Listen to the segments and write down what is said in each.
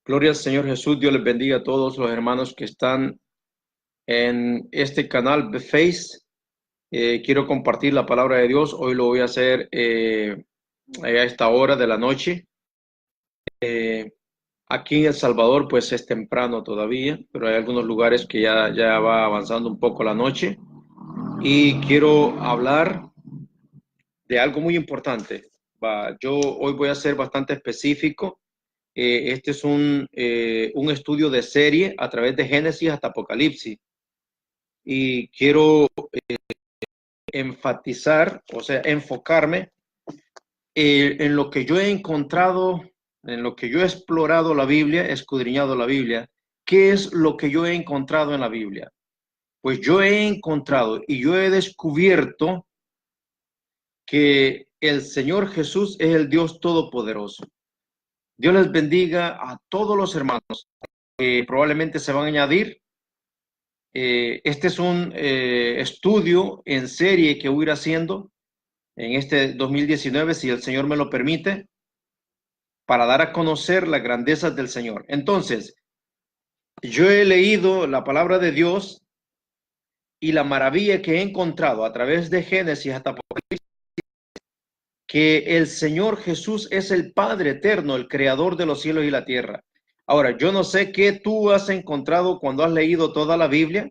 Gloria al Señor Jesús. Dios les bendiga a todos los hermanos que están en este canal de Face. Quiero compartir la palabra de Dios. Hoy lo voy a hacer a esta hora de la noche. Aquí en El Salvador pues es temprano todavía, pero hay algunos lugares que ya va avanzando un poco la noche. Y quiero hablar de algo muy importante. Yo hoy voy a ser bastante específico. Este es un estudio de serie a través de Génesis hasta Apocalipsis. Y quiero enfatizar, o sea, enfocarme en lo que yo he encontrado, en lo que yo he explorado la Biblia, escudriñado la Biblia. ¿Qué es lo que yo he encontrado en la Biblia? Pues yo he encontrado y yo he descubierto que el Señor Jesús es el Dios Todopoderoso. Dios les bendiga a todos los hermanos que probablemente se van a añadir. Este es un estudio en serie que voy a ir haciendo en este 2019, si el Señor me lo permite, para dar a conocer las grandezas del Señor. Entonces, yo he leído la palabra de Dios y la maravilla que he encontrado a través de Génesis hasta Apocalipsis, que el Señor Jesús es el Padre eterno, el creador de los cielos y la tierra. Ahora, yo no sé qué tú has encontrado cuando has leído toda la Biblia.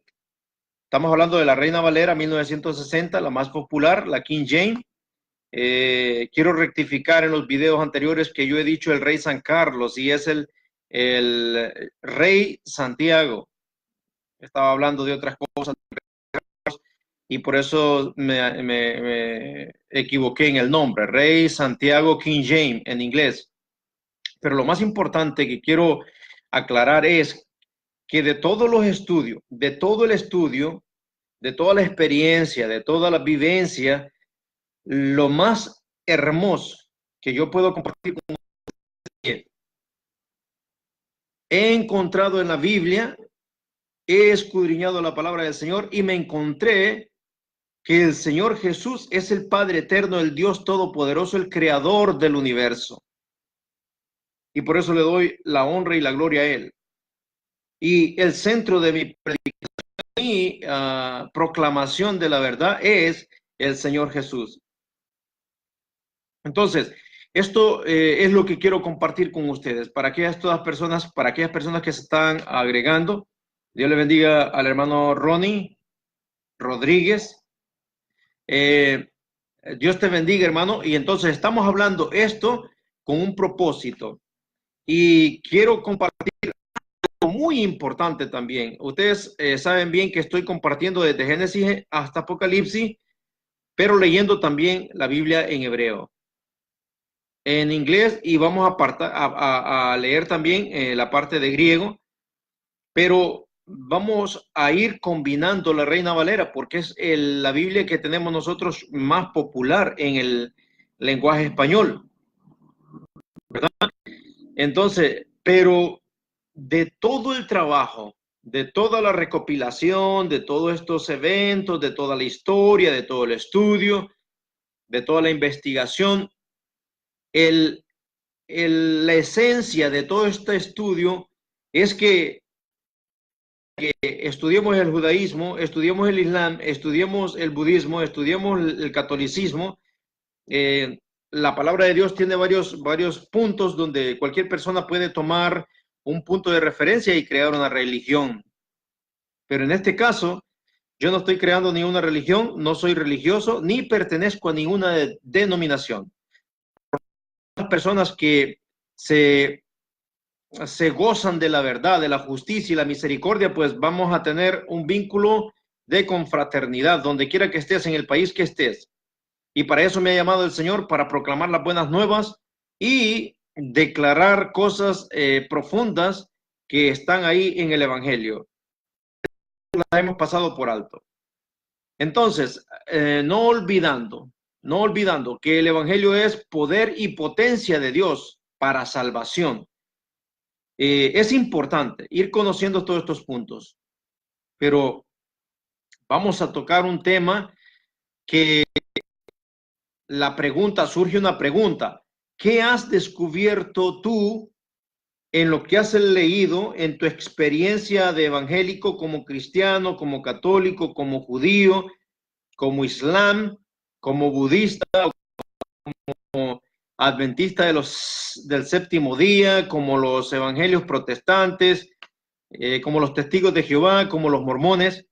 Estamos hablando de la Reina Valera 1960, la más popular, la King James. Quiero rectificar en los videos anteriores que yo he dicho el rey San Carlos y es el rey Santiago. Estaba hablando de otras cosas y por eso me equivoqué en el nombre, Rey Santiago King James en inglés. Pero lo más importante que quiero aclarar es que de todos los estudios, de todo el estudio, de toda la experiencia, de toda la vivencia, lo más hermoso que yo puedo compartir con ustedes, he encontrado en la Biblia, he escudriñado la palabra del Señor y me encontré que el Señor Jesús es el Padre eterno, el Dios todopoderoso, el creador del universo. Y por eso le doy la honra y la gloria a Él. Y el centro de mi predicación y proclamación de la verdad es el Señor Jesús. Entonces, esto es lo que quiero compartir con ustedes. Para aquellas personas que se están agregando, Dios le bendiga al hermano Ronnie Rodríguez. Dios te bendiga, hermano. Y entonces estamos hablando esto con un propósito. Y quiero compartir algo muy importante también. Ustedes saben bien que estoy compartiendo desde Génesis hasta Apocalipsis, pero leyendo también la Biblia en hebreo, en inglés, y vamos a leer también la parte de griego, pero vamos a ir combinando la Reina Valera porque es la Biblia que tenemos nosotros más popular en el lenguaje español, ¿verdad? Entonces, pero de todo el trabajo, de toda la recopilación, de todos estos eventos, de toda la historia, de todo el estudio, de toda la investigación, la esencia de todo este estudio es que estudiemos el judaísmo, estudiemos el islam, estudiemos el budismo, estudiemos el catolicismo. La palabra de Dios tiene varios puntos donde cualquier persona puede tomar un punto de referencia y crear una religión. Pero en este caso, yo no estoy creando ninguna religión, no soy religioso, ni pertenezco a ninguna denominación. Las personas que se gozan de la verdad, de la justicia y la misericordia, pues vamos a tener un vínculo de confraternidad, donde quiera que estés, en el país que estés. Y para eso me ha llamado el Señor, para proclamar las buenas nuevas y declarar cosas profundas que están ahí en el Evangelio. Las hemos pasado por alto. Entonces, no olvidando que el Evangelio es poder y potencia de Dios para salvación. Es importante ir conociendo todos estos puntos, pero vamos a tocar un tema que surge una pregunta. ¿Qué has descubierto tú en lo que has leído, en tu experiencia de evangélico como cristiano, como católico, como judío, como islam, como budista, como adventista del séptimo día, como los evangelios protestantes, como los testigos de Jehová, como los mormones,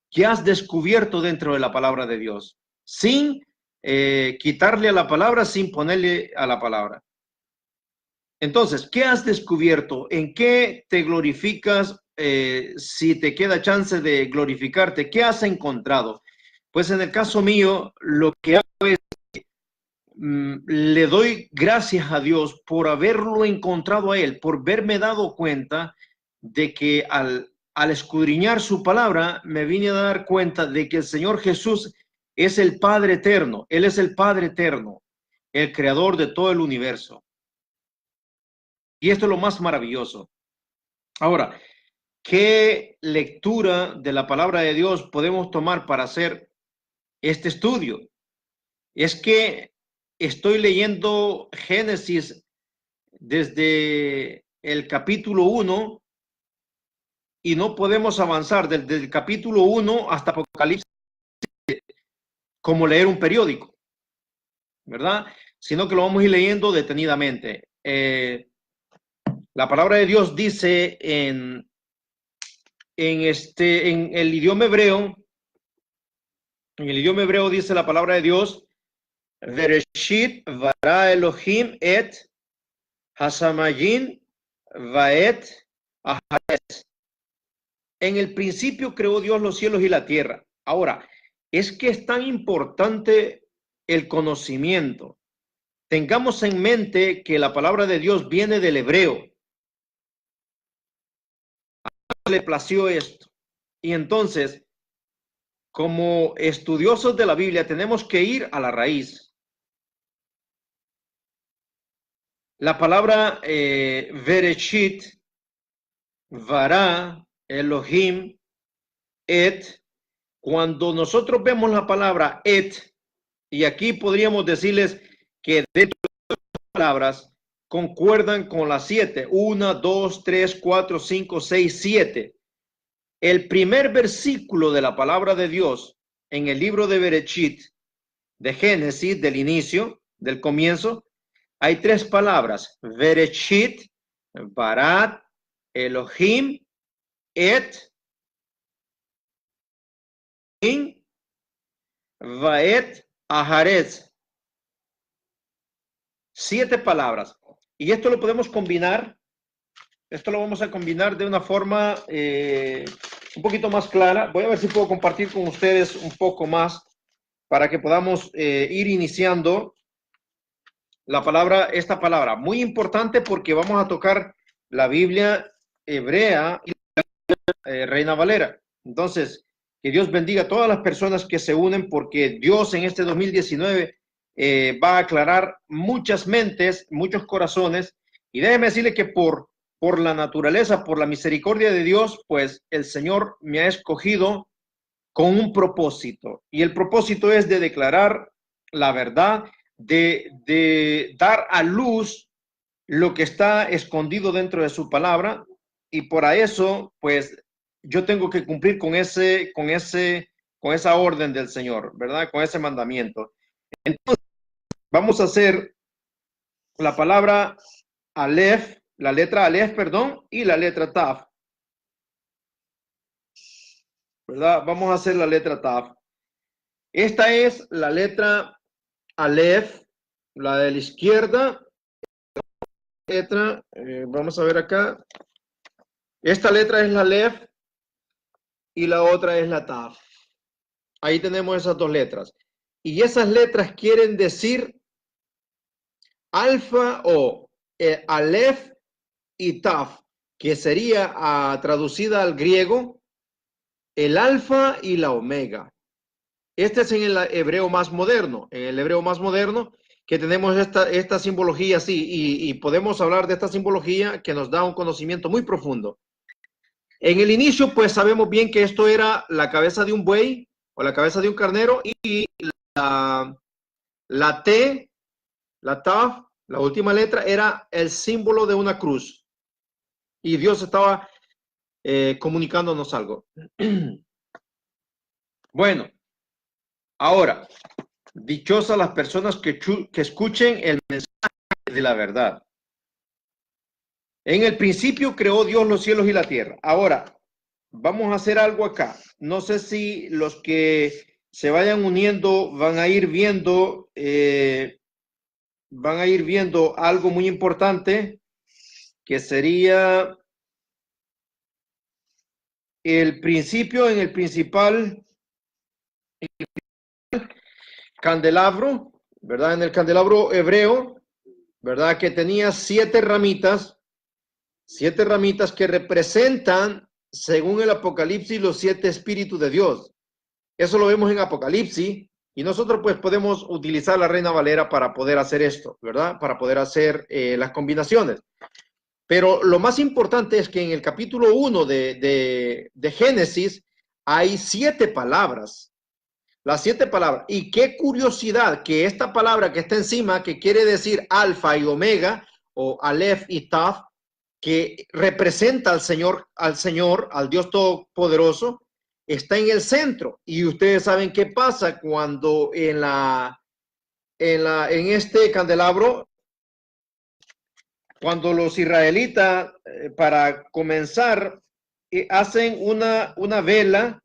¿qué has descubierto dentro de la palabra de Dios? Sin quitarle a la palabra, sin ponerle a la palabra. Entonces, ¿qué has descubierto? ¿En qué te glorificas? Si te queda chance de glorificarte, ¿qué has encontrado? Pues en el caso mío, lo que hago es le doy gracias a Dios por haberlo encontrado a Él, por haberme dado cuenta de que al escudriñar su palabra, me vine a dar cuenta de que el Señor Jesús es el Padre eterno. Él es el Padre eterno, el creador de todo el universo. Y esto es lo más maravilloso. Ahora, ¿qué lectura de la palabra de Dios podemos tomar para hacer este estudio? Es que estoy leyendo Génesis desde el capítulo 1 y no podemos avanzar desde el capítulo 1 hasta Apocalipsis como leer un periódico, ¿verdad? Sino que lo vamos a ir leyendo detenidamente. La palabra de Dios dice en el idioma hebreo, dice la palabra de Dios, Bereshit bara Elohim et hasamayim vaet aharetz. En el principio creó Dios los cielos y la tierra. Ahora, es que es tan importante el conocimiento. Tengamos en mente que la palabra de Dios viene del hebreo. A Dios le plació esto. Y entonces, como estudiosos de la Biblia, tenemos que ir a la raíz. La palabra Bereshit, Vará, Elohim, Et, cuando nosotros vemos la palabra Et, y aquí podríamos decirles que dentro de las palabras concuerdan con las 7, 1, 2, 3, 4, 5, 6, 7. El primer versículo de la palabra de Dios en el libro de Bereshit, de Génesis, del inicio, del comienzo, hay 3 palabras: Bereshit, Barat, Elohim, Et, Vaet, Aharetz. 7 palabras. Y esto lo podemos combinar. Esto lo vamos a combinar de una forma un poquito más clara. Voy a ver si puedo compartir con ustedes un poco más para que podamos ir iniciando esta palabra. Muy importante porque vamos a tocar la Biblia hebrea y la Reina Valera. Entonces, que Dios bendiga a todas las personas que se unen, porque Dios en este 2019 va a aclarar muchas mentes, muchos corazones. Y déjeme decirle que por la naturaleza, por la misericordia de Dios, pues el Señor me ha escogido con un propósito. Y el propósito es de declarar la verdad, de dar a luz lo que está escondido dentro de su palabra. Y por eso, pues, yo tengo que cumplir con esa orden del Señor, ¿verdad? Con ese mandamiento. Entonces, vamos a hacer la palabra Aleph, la letra Aleph, perdón, y la letra Taf, ¿verdad? Vamos a hacer la letra Taf. Esta es la letra Aleph, la de la izquierda. Letra, vamos a ver acá. Esta letra es la Aleph y la otra es la Taf. Ahí tenemos esas 2 letras. Y esas letras quieren decir alfa o Aleph y Taf, que sería traducida al griego el alfa y la omega. Este es en el hebreo más moderno. En el hebreo más moderno que tenemos esta simbología así, y podemos hablar de esta simbología que nos da un conocimiento muy profundo. En el inicio, pues sabemos bien que esto era la cabeza de un buey o la cabeza de un carnero, y la T, la Taf, la última letra, era el símbolo de una cruz. y Dios estaba comunicándonos algo. Bueno, ahora, dichosas las personas que escuchen el mensaje de la verdad. En el principio creó Dios los cielos y la tierra. Ahora, vamos a hacer algo acá. No sé si los que se vayan uniendo van a ir viendo algo muy importante, que sería el principio en el principal candelabro, ¿verdad? En el candelabro hebreo, ¿verdad? Que tenía 7 ramitas que representan, según el Apocalipsis, los 7 espíritus de Dios. Eso lo vemos en Apocalipsis, y nosotros pues podemos utilizar la Reina Valera para poder hacer esto, ¿verdad? Para poder hacer las combinaciones. Pero lo más importante es que en el capítulo 1 de Génesis hay 7 palabras. Las 7 palabras. Y qué curiosidad que esta palabra que está encima, que quiere decir alfa y omega, o alef y taf, que representa al Dios Todopoderoso, está en el centro. Y ustedes saben qué pasa cuando en este candelabro, cuando los israelitas, para comenzar, hacen una vela,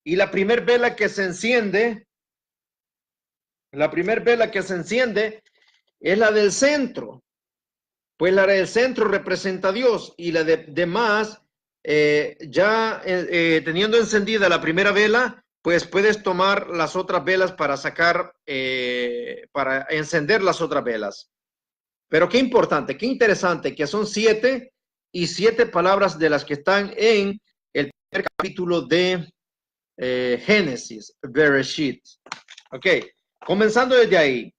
y la primera vela que se enciende es la del centro. Pues la del centro representa a Dios, y la de demás, teniendo encendida la primera vela, pues puedes tomar las otras velas para para encender las otras velas. Pero qué importante, qué interesante, que son 7 y 7 palabras de las que están en el primer capítulo de Génesis, Bereshit. Ok, comenzando desde ahí.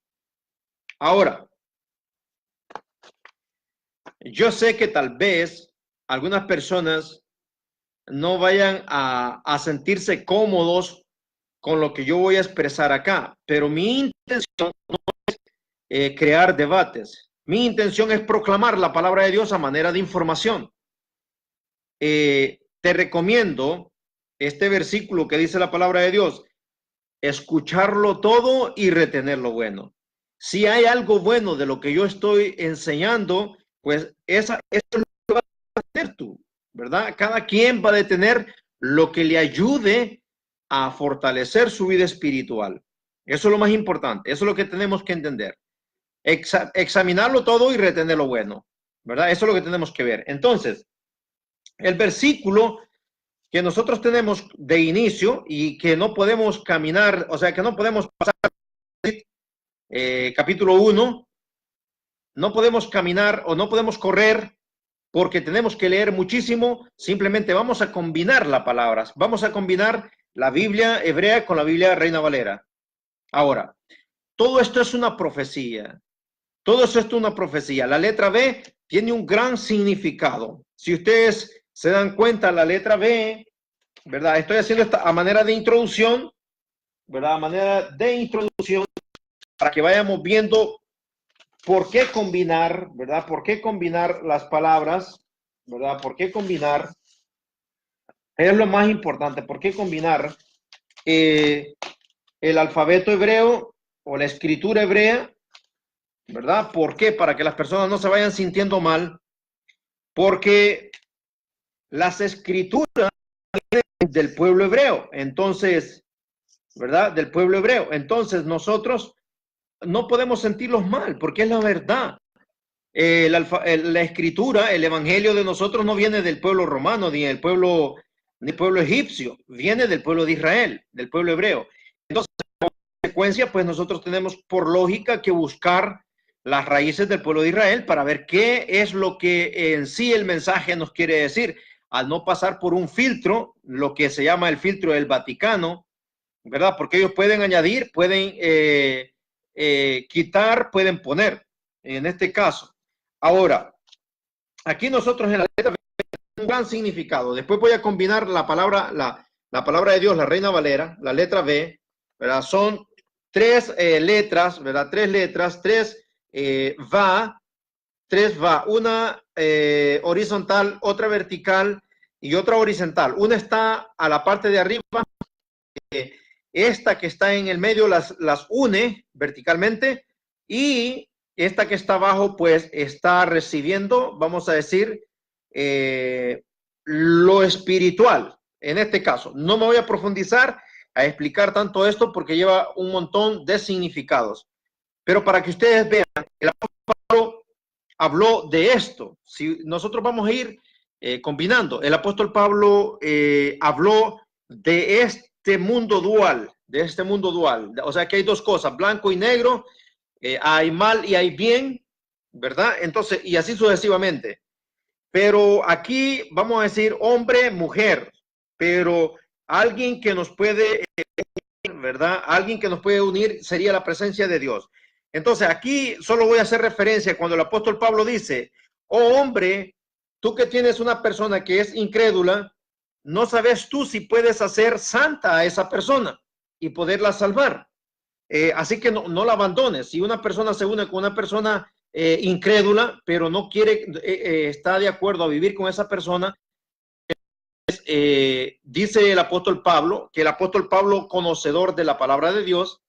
Ahora, yo sé que tal vez algunas personas no vayan a sentirse cómodos con lo que yo voy a expresar acá, pero mi intención no es crear debates. Mi intención es proclamar la palabra de Dios a manera de información. Te recomiendo este versículo que dice la palabra de Dios: escucharlo todo y retener lo bueno. Si hay algo bueno de lo que yo estoy enseñando, pues eso es lo que vas a hacer tú, ¿verdad? Cada quien va a tener lo que le ayude a fortalecer su vida espiritual. Eso es lo más importante, eso es lo que tenemos que entender. Examinarlo todo y retener lo bueno, ¿verdad? Eso es lo que tenemos que ver. Entonces, el versículo que nosotros tenemos de inicio y que no podemos caminar, o sea, que no podemos pasar, capítulo 1, no podemos caminar o no podemos correr porque tenemos que leer muchísimo. Simplemente vamos a combinar las palabras, vamos a combinar la Biblia hebrea con la Biblia Reina Valera. Ahora, todo esto es una profecía. Todo esto es una profecía. La letra B tiene un gran significado. Si ustedes se dan cuenta, la letra B, ¿verdad? Estoy haciendo esta a manera de introducción, ¿verdad? A manera de introducción, para que vayamos viendo por qué combinar, ¿verdad? ¿Por qué combinar las palabras? ¿Verdad? ¿Por qué combinar? Es lo más importante. ¿Por qué combinar el alfabeto hebreo o la escritura hebrea? ¿Verdad? ¿Por qué? Para que las personas no se vayan sintiendo mal. Porque las escrituras vienen del pueblo hebreo. Entonces, ¿verdad? Del pueblo hebreo. Entonces nosotros no podemos sentirlos mal, porque es la verdad. La escritura, el evangelio de nosotros no viene del pueblo romano, ni del pueblo egipcio, viene del pueblo de Israel, del pueblo hebreo. Entonces, en consecuencia, pues nosotros tenemos por lógica que buscar las raíces del pueblo de Israel para ver qué es lo que en sí el mensaje nos quiere decir, al no pasar por un filtro, lo que se llama el filtro del Vaticano, ¿verdad? Porque ellos pueden añadir, pueden quitar, pueden poner, en este caso. Ahora, aquí nosotros en la letra B un gran significado. Después voy a combinar la palabra de Dios, la Reina Valera, la letra B, ¿verdad? Son 3 letras, ¿verdad? 3 letras, 3 va, tres va, una horizontal, otra vertical y otra horizontal. Una está a la parte de arriba, esta que está en el medio las une verticalmente, y esta que está abajo pues está recibiendo, vamos a decir, lo espiritual. En este caso, no me voy a profundizar a explicar tanto esto porque lleva un montón de significados. Pero para que ustedes vean, el apóstol Pablo habló de esto. Si nosotros vamos a ir combinando, el apóstol Pablo habló de este mundo dual, O sea que hay dos cosas, blanco y negro, hay mal y hay bien, ¿verdad? Entonces, y así sucesivamente. Pero aquí vamos a decir hombre, mujer, pero alguien que nos puede, ¿verdad? Alguien que nos puede unir sería la presencia de Dios. Entonces aquí solo voy a hacer referencia cuando el apóstol Pablo dice, oh hombre, tú que tienes una persona que es incrédula, no sabes tú si puedes hacer santa a esa persona y poderla salvar. Así que no la abandones. Si una persona se une con una persona incrédula, pero no quiere, está de acuerdo a vivir con esa persona, dice el apóstol Pablo, que el apóstol Pablo, conocedor de la palabra de Dios,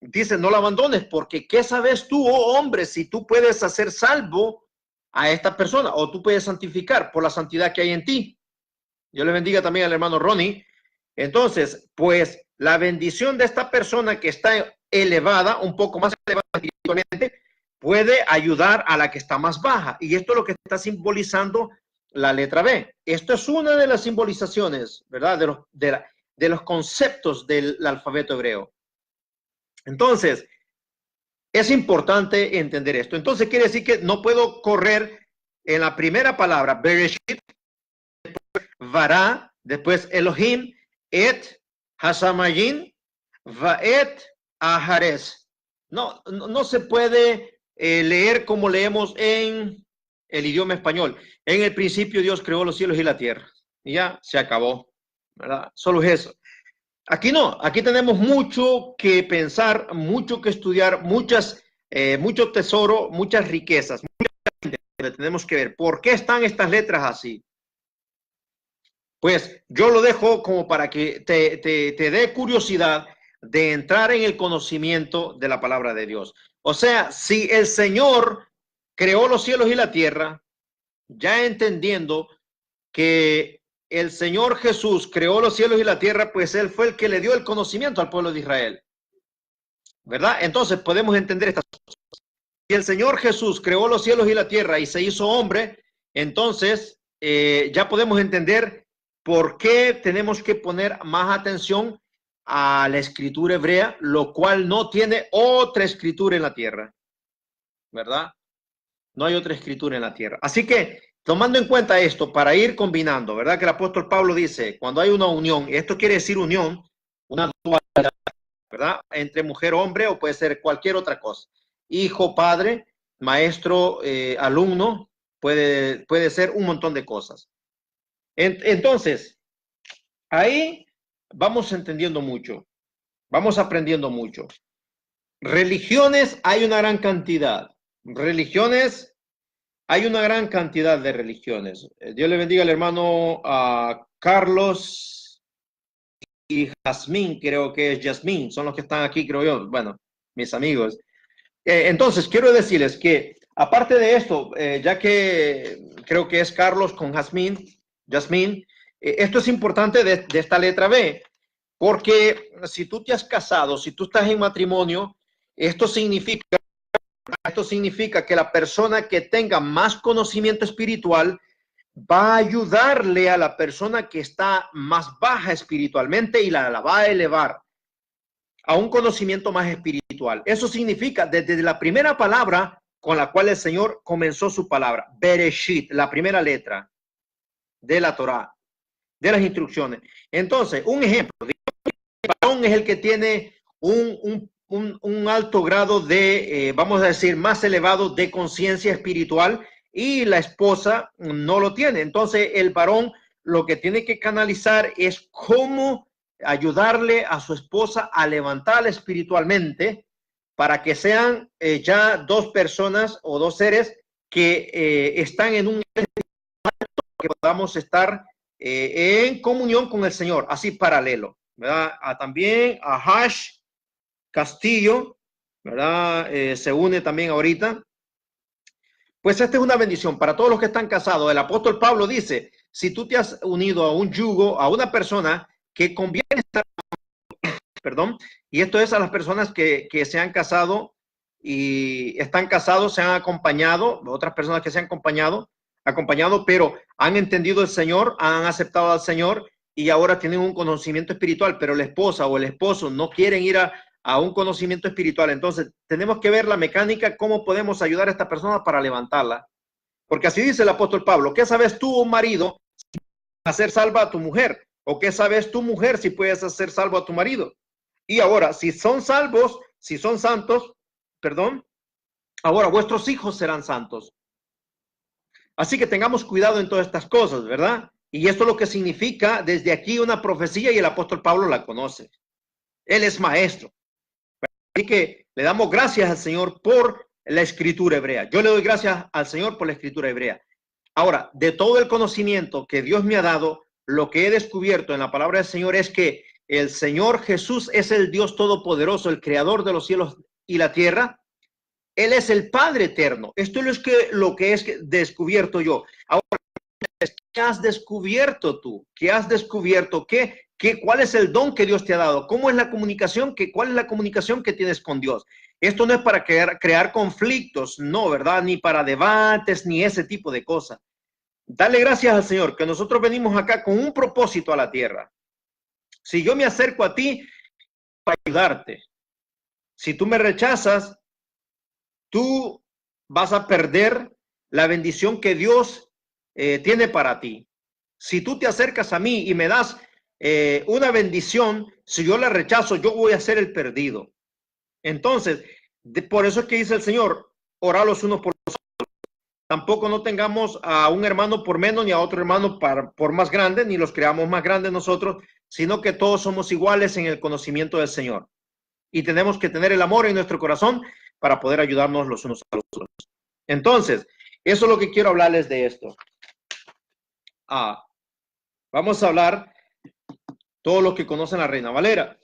dice, no la abandones, porque ¿qué sabes tú, oh hombre, si tú puedes hacer salvo a esta persona o tú puedes santificar por la santidad que hay en ti? Dios le bendiga también al hermano Ronnie. Entonces, pues la bendición de esta persona que está elevada, un poco más elevada espiritualmente, puede ayudar a la que está más baja. Y esto es lo que está simbolizando la letra B. Esto es una de las simbolizaciones, ¿verdad? De los conceptos del alfabeto hebreo. Entonces, es importante entender esto. Entonces, quiere decir que no puedo correr en la primera palabra, Bereshit, Vará, después Elohim, Et, Hasamayin, Vaet, Ahares. No se puede leer como leemos en el idioma español. En el principio Dios creó los cielos y la tierra. Y ya se acabó, ¿verdad? Solo es eso. Aquí no, aquí tenemos mucho que pensar, mucho que estudiar, mucho tesoro, muchas riquezas. Tenemos que ver por qué están estas letras así. Pues yo lo dejo como para que te dé curiosidad de entrar en el conocimiento de la palabra de Dios. O sea, si el Señor creó los cielos y la tierra, ya entendiendo que el Señor Jesús creó los cielos y la tierra, pues Él fue el que le dio el conocimiento al pueblo de Israel, ¿verdad? Entonces podemos entender estas cosas. Si el Señor Jesús creó los cielos y la tierra y se hizo hombre, entonces ya podemos entender por qué tenemos que poner más atención a la escritura hebrea, lo cual no tiene otra escritura en la tierra, ¿verdad? No hay otra escritura en la tierra. Así que, tomando en cuenta esto, para ir combinando, ¿verdad? Que el apóstol Pablo dice, cuando hay una unión, esto quiere decir unión, una dualidad, ¿verdad? Entre mujer, hombre, o puede ser cualquier otra cosa. Hijo, padre, maestro, alumno, puede ser un montón de cosas. Entonces, ahí vamos entendiendo mucho, vamos aprendiendo mucho. Religiones hay una gran cantidad. Religiones, hay una gran cantidad de religiones. Dios le bendiga al hermano Carlos y Jazmín, creo que es Jazmín, son los que están aquí, creo yo, bueno, mis amigos. Entonces, quiero decirles que, aparte de esto, ya que creo que es Carlos con Jazmín, esto es importante de esta letra B, porque si tú te has casado, si tú estás en matrimonio, esto significa que la persona que tenga más conocimiento espiritual va a ayudarle a la persona que está más baja espiritualmente y la va a elevar a un conocimiento más espiritual. Eso significa desde la primera palabra con la cual el Señor comenzó su palabra, Bereshit, la primera letra de la Torá, de las instrucciones. Entonces, un ejemplo, el varón es el que tiene un alto grado de, vamos a decir, más elevado de conciencia espiritual, y la esposa no lo tiene. Entonces, el varón lo que tiene que canalizar es cómo ayudarle a su esposa a levantarla espiritualmente para que sean ya dos personas o dos seres que están en un que podamos estar en comunión con el Señor, así paralelo, ¿verdad? También a Hash Castillo, ¿verdad? Se une también ahorita. Pues esta es una bendición para todos los que están casados. El apóstol Pablo dice, si tú te has unido a un yugo, a una persona que conviene estar, perdón, y esto es a las personas que se han casado y están casados, se han acompañado, otras personas que se han acompañado, pero han entendido el Señor, han aceptado al Señor y ahora tienen un conocimiento espiritual, pero la esposa o el esposo no quieren ir a un conocimiento espiritual. Entonces, tenemos que ver la mecánica, cómo podemos ayudar a esta persona para levantarla. Porque así dice el apóstol Pablo, ¿qué sabes tú, marido, si puedes hacer salva a tu mujer? ¿O qué sabes tú, mujer, si puedes hacer salvo a tu marido? Y ahora, si son salvos, si son santos, perdón, ahora vuestros hijos serán santos. Así que tengamos cuidado en todas estas cosas, ¿verdad? Y esto es lo que significa desde aquí una profecía y el apóstol Pablo la conoce. Él es maestro. Así que le damos gracias al Señor por la escritura hebrea. Yo le doy gracias al Señor por la escritura hebrea. Ahora, de todo el conocimiento que Dios me ha dado, lo que he descubierto en la palabra del Señor es que el Señor Jesús es el Dios todopoderoso, el creador de los cielos y la tierra. Él es el Padre eterno. Esto es lo que es descubierto yo. Ahora, ¿qué has descubierto tú? ¿Qué has descubierto? ¿Cuál es el don que Dios te ha dado? ¿Cómo es la comunicación? ¿Cuál es la comunicación que tienes con Dios? Esto no es para crear conflictos, no, ¿verdad? Ni para debates, ni ese tipo de cosas. Dale gracias al Señor que nosotros venimos acá con un propósito a la tierra. Si yo me acerco a ti para ayudarte, si tú me rechazas, tú vas a perder la bendición que Dios tiene para ti. Si tú te acercas a mí y me das una bendición, si yo la rechazo, yo voy a ser el perdido. Entonces, por eso es que dice el Señor, orad los unos por los otros. Tampoco no tengamos a un hermano por menos ni a otro hermano por más grande, ni los creamos más grandes nosotros, sino que todos somos iguales en el conocimiento del Señor. Y tenemos que tener el amor en nuestro corazón para poder ayudarnos los unos a los otros. Entonces, eso es lo que quiero hablarles de esto. Vamos a hablar todos los que conocen a Reina Valera.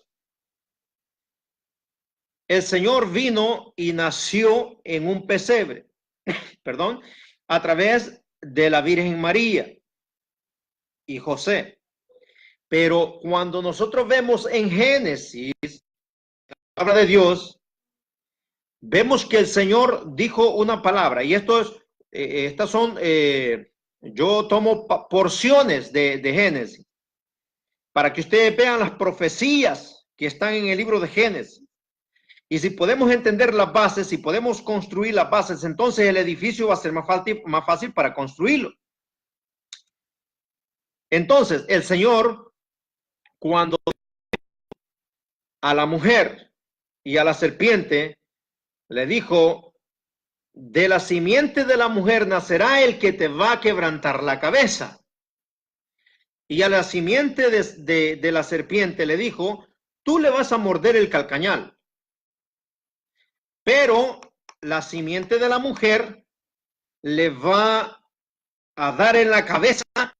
El Señor vino y nació en un pesebre, perdón, a través de la Virgen María y José. Pero cuando nosotros vemos en Génesis, la palabra de Dios, vemos que el Señor dijo una palabra, y estas son, yo tomo porciones de Génesis, para que ustedes vean las profecías que están en el libro de Génesis. Y si podemos entender las bases, si podemos construir las bases, entonces el edificio va a ser más fácil para construirlo. Entonces, el Señor, cuando a la mujer y a la serpiente le dijo, de la simiente de la mujer nacerá el que te va a quebrantar la cabeza. Y a la simiente de la serpiente le dijo, tú le vas a morder el calcañal. Pero la simiente de la mujer le va a dar en la cabeza la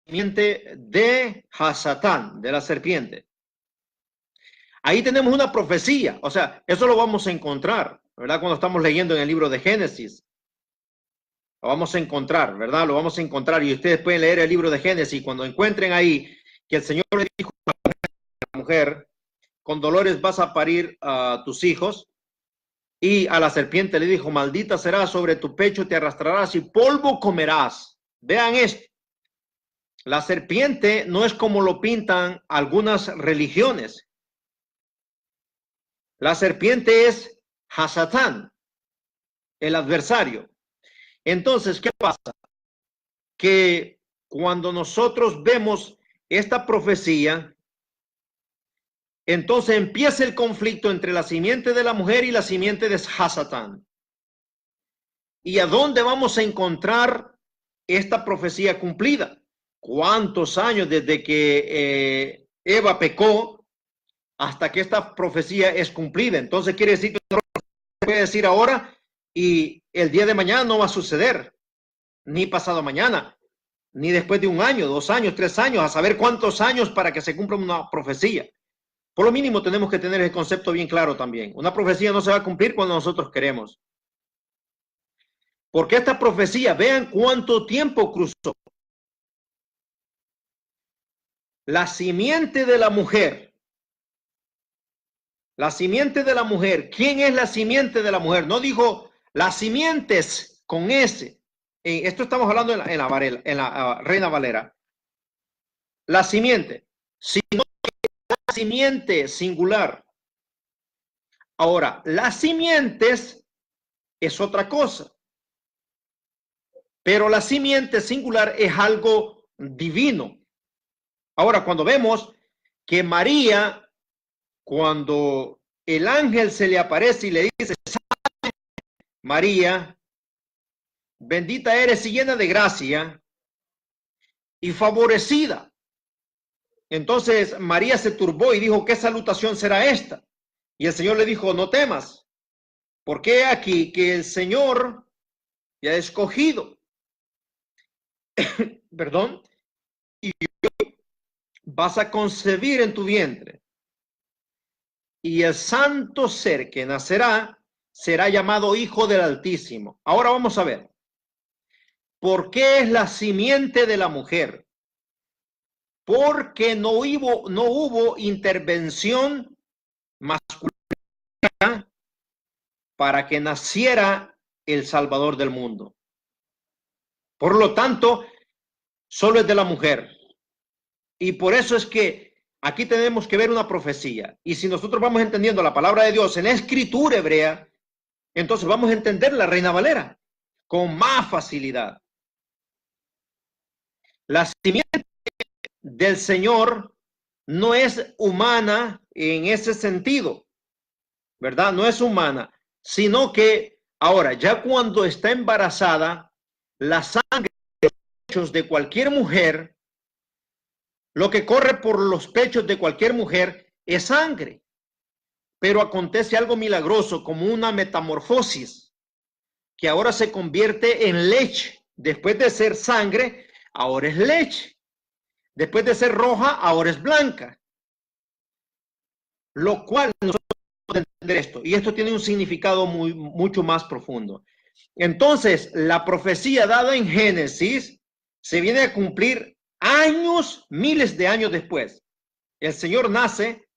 simiente de Hasatán, de la serpiente. Ahí tenemos una profecía, o sea, eso lo vamos a encontrar, ¿verdad? Cuando estamos leyendo en el libro de Génesis. Lo vamos a encontrar, ¿verdad? Lo vamos a encontrar y ustedes pueden leer el libro de Génesis. Cuando encuentren ahí que el Señor le dijo a la mujer, con dolores vas a parir a tus hijos. Y a la serpiente le dijo, maldita serás, sobre tu pecho te arrastrarás y polvo comerás. Vean esto. La serpiente no es como lo pintan algunas religiones. La serpiente es Hasatán, el adversario. Entonces, ¿qué pasa? Que cuando nosotros vemos esta profecía, entonces empieza el conflicto entre la simiente de la mujer y la simiente de Hasatán. ¿Y a dónde vamos a encontrar esta profecía cumplida? ¿Cuántos años desde que Eva pecó hasta que esta profecía es cumplida? Entonces quiere decir que no se puede decir ahora Y el día de mañana no va a suceder, ni pasado mañana, ni después de 1 año, 2 años, 3 años, a saber cuántos años para que se cumpla una profecía. Por lo mínimo tenemos que tener el concepto bien claro también. Una profecía no se va a cumplir cuando nosotros queremos. Porque esta profecía, vean cuánto tiempo cruzó. La simiente de la mujer. La simiente de la mujer. ¿Quién es la simiente de la mujer? No dijo las simientes con S. Esto estamos hablando en la Reina Valera. La simiente. Sino la simiente singular. Ahora, las simientes es otra cosa. Pero la simiente singular es algo divino. Ahora, cuando vemos que María, cuando el ángel se le aparece y le dice, María, bendita eres y llena de gracia y favorecida. Entonces María se turbó y dijo, ¿qué salutación será esta? Y el Señor le dijo, no temas, porque aquí que el Señor te ha escogido. Perdón. Y vas a concebir en tu vientre. Y el santo ser que nacerá será llamado Hijo del Altísimo. Ahora vamos a ver. ¿Por qué es la simiente de la mujer? Porque no hubo intervención masculina para que naciera el Salvador del mundo. Por lo tanto, solo es de la mujer. Y por eso es que aquí tenemos que ver una profecía. Y si nosotros vamos entendiendo la palabra de Dios en la escritura hebrea, entonces vamos a entender la Reina Valera con más facilidad. La simiente del Señor no es humana en ese sentido, ¿verdad? No es humana, sino que ahora, ya cuando está embarazada, la sangre de los pechos de cualquier mujer, lo que corre por los pechos de cualquier mujer es sangre. Pero acontece algo milagroso, como una metamorfosis, que ahora se convierte en leche. Después de ser sangre, ahora es leche. Después de ser roja, ahora es blanca. Lo cual nosotros podemos entender esto. Y esto tiene un significado mucho más profundo. Entonces, la profecía dada en Génesis se viene a cumplir años, miles de años después. El Señor nace,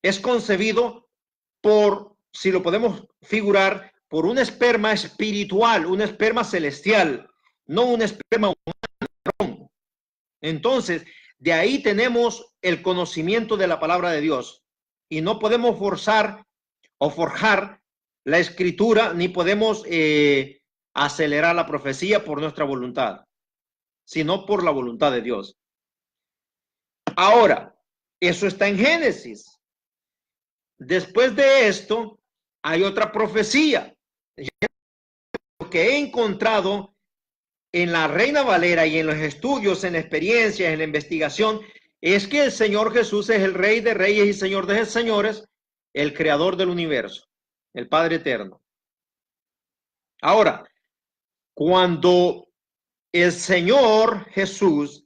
es concebido por, si lo podemos figurar, por un esperma espiritual, un esperma celestial, no un esperma humano. Entonces, de ahí tenemos el conocimiento de la palabra de Dios. Y no podemos forzar o forjar la escritura, ni podemos acelerar la profecía por nuestra voluntad, sino por la voluntad de Dios. Ahora, eso está en Génesis. Después de esto, hay otra profecía. Lo que he encontrado en la Reina Valera y en los estudios, en la experiencia, en la investigación, es que el Señor Jesús es el Rey de Reyes y Señor de Señores, el Creador del universo, el Padre Eterno. Ahora, cuando el Señor Jesús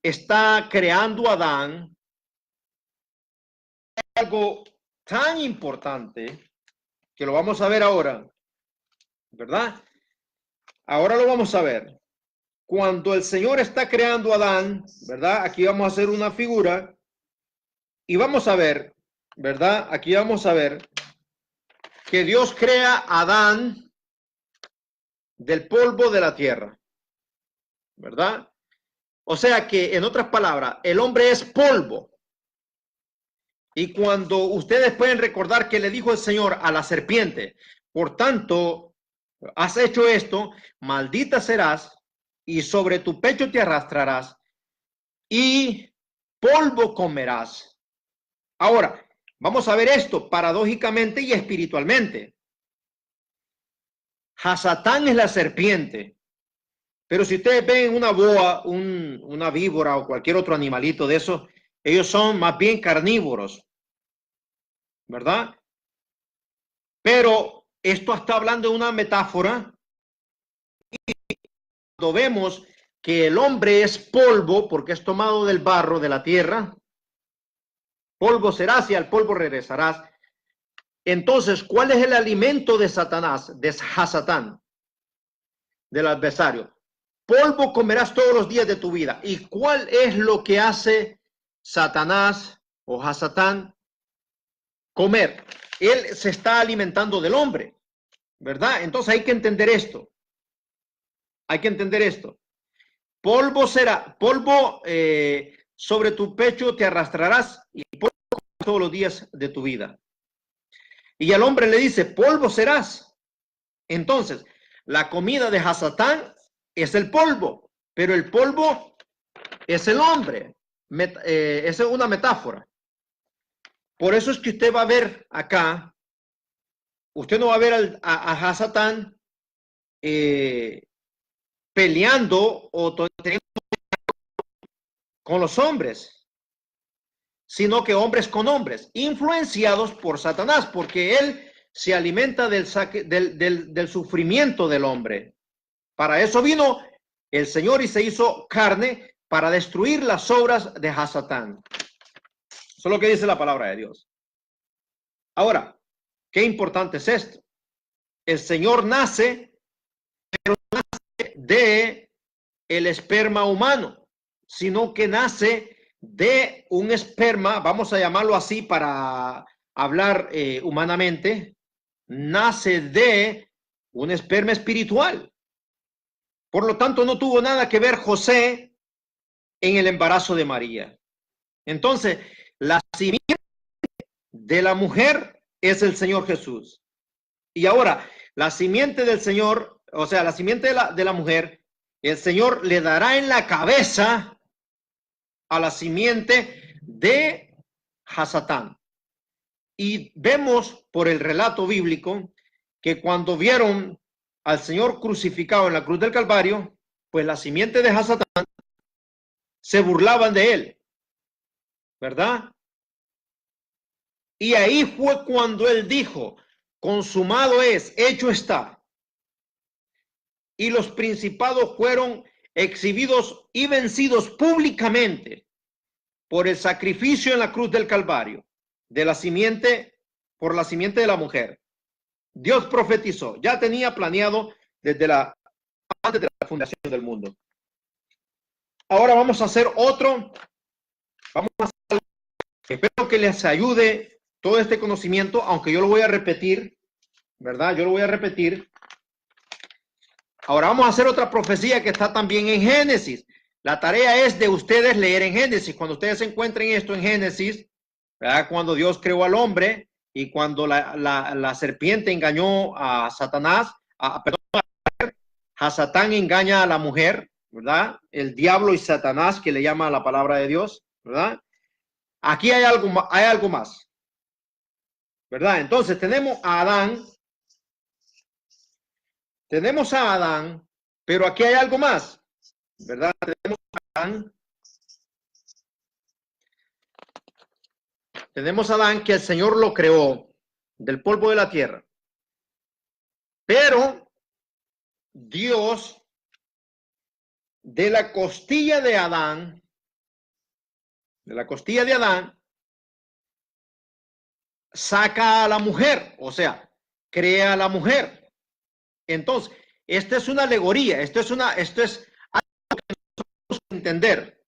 está creando a Adán, algo tan importante que lo vamos a ver ahora, ¿verdad? Ahora lo vamos a ver. Cuando el Señor está creando a Adán, ¿verdad? Aquí vamos a hacer una figura y vamos a ver, ¿verdad? Aquí vamos a ver que Dios crea a Adán del polvo de la tierra, ¿verdad? O sea que, en otras palabras, el hombre es polvo. Y cuando ustedes pueden recordar que le dijo el Señor a la serpiente, por tanto, has hecho esto, maldita serás y sobre tu pecho te arrastrarás y polvo comerás. Ahora, vamos a ver esto paradójicamente y espiritualmente. Hasatán es la serpiente, pero si ustedes ven una boa, una víbora o cualquier otro animalito de esos, ellos son más bien carnívoros, ¿verdad? Pero esto está hablando de una metáfora. Cuando vemos que el hombre es polvo, porque es tomado del barro de la tierra, polvo serás y al polvo regresarás. Entonces, ¿cuál es el alimento de Satanás, de Hasatán, del adversario? Polvo comerás todos los días de tu vida. ¿Y cuál es lo que hace Satanás o Hasatán? Comer. Él se está alimentando del hombre, ¿verdad? Entonces hay que entender esto. Hay que entender esto. Polvo será, polvo sobre tu pecho te arrastrarás y polvo todos los días de tu vida. Y al hombre le dice, polvo serás. Entonces, la comida de Hasatán es el polvo, pero el polvo es el hombre. Esa es una metáfora. Por eso es que usted va a ver acá, usted no va a ver a Hasatán peleando o teniendo con los hombres, sino que hombres con hombres, influenciados por Satanás, porque él se alimenta del sufrimiento del hombre. Para eso vino el Señor y se hizo carne para destruir las obras de Hasatán. Eso es lo que dice la palabra de Dios. Ahora, qué importante es esto. El Señor nace, pero no nace de el esperma humano, sino que nace de un esperma, vamos a llamarlo así para hablar humanamente, nace de un esperma espiritual. Por lo tanto, no tuvo nada que ver José en el embarazo de María. Entonces, la simiente de la mujer es el Señor Jesús. Y ahora, la simiente del Señor, o sea, la simiente de la mujer, el Señor le dará en la cabeza a la simiente de Hasatán. Y vemos por el relato bíblico que cuando vieron al Señor crucificado en la cruz del Calvario, pues la simiente de Hasatán se burlaban de él, ¿verdad? Y ahí fue cuando él dijo, consumado es, hecho está. Y los principados fueron exhibidos y vencidos públicamente por el sacrificio en la cruz del Calvario de la simiente, por la simiente de la mujer. Dios profetizó, ya tenía planeado desde antes de la fundación del mundo. Ahora vamos a hacer otro, espero que les ayude todo este conocimiento, aunque yo lo voy a repetir, ¿verdad? Yo lo voy a repetir. Ahora vamos a hacer otra profecía que está también en Génesis. La tarea es de ustedes leer en Génesis. Cuando ustedes encuentren esto en Génesis, ¿verdad? Cuando Dios creó al hombre y cuando la serpiente engañó a Satanás, a Satán engaña a la mujer, ¿verdad? El diablo y Satanás, que le llama a la palabra de Dios, ¿verdad? Aquí hay algo más, ¿verdad? Entonces tenemos a Adán, pero aquí hay algo más, ¿verdad? Tenemos a Adán que el Señor lo creó del polvo de la tierra, pero Dios de la costilla de Adán, saca a la mujer, o sea, crea a la mujer. Entonces, esta es una alegoría, esto es algo que nosotros entender,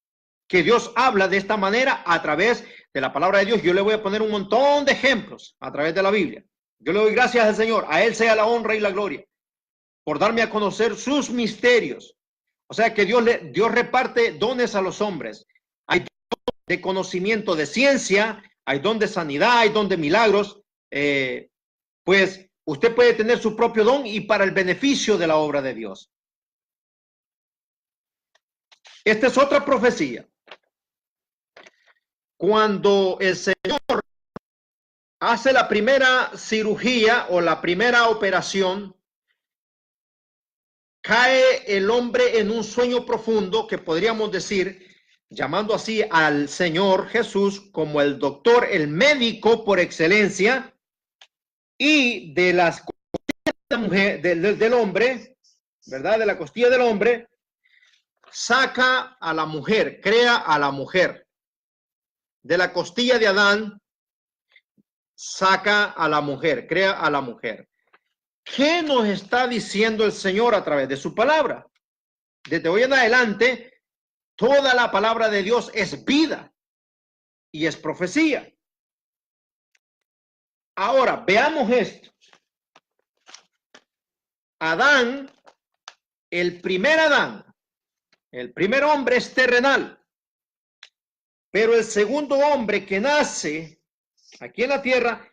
que Dios habla de esta manera a través de la palabra de Dios. Yo le voy a poner un montón de ejemplos a través de la Biblia. Yo le doy gracias al Señor, a Él sea la honra y la gloria, por darme a conocer sus misterios. O sea que Dios reparte dones a los hombres. Hay don de conocimiento de ciencia, hay don de sanidad, hay don de milagros. Pues usted puede tener su propio don y para el beneficio de la obra de Dios. Esta es otra profecía. Cuando el Señor hace la primera cirugía o la primera operación, cae el hombre en un sueño profundo que podríamos decir, llamando así al Señor Jesús como el doctor, el médico por excelencia, y de las mujer, del hombre, ¿verdad? De la costilla del hombre, saca a la mujer, crea a la mujer. De la costilla de Adán, saca a la mujer, crea a la mujer. ¿Qué nos está diciendo el Señor a través de su palabra? Desde hoy en adelante, toda la palabra de Dios es vida y es profecía. Ahora, veamos esto. Adán, el primer hombre es terrenal, pero el segundo hombre que nace aquí en la tierra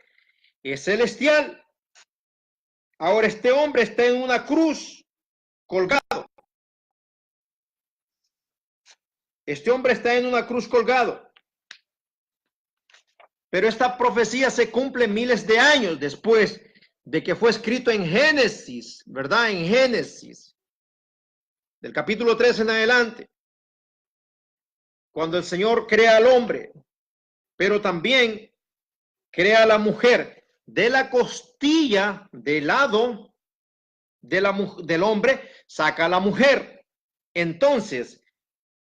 es celestial. Ahora este hombre está en una cruz colgado. Este hombre está en una cruz colgado. Pero esta profecía se cumple miles de años después de que fue escrito en Génesis, ¿verdad? En Génesis, del capítulo 3 en adelante, cuando el Señor crea al hombre, pero también crea a la mujer. De la costilla, del lado del hombre, saca a la mujer. Entonces,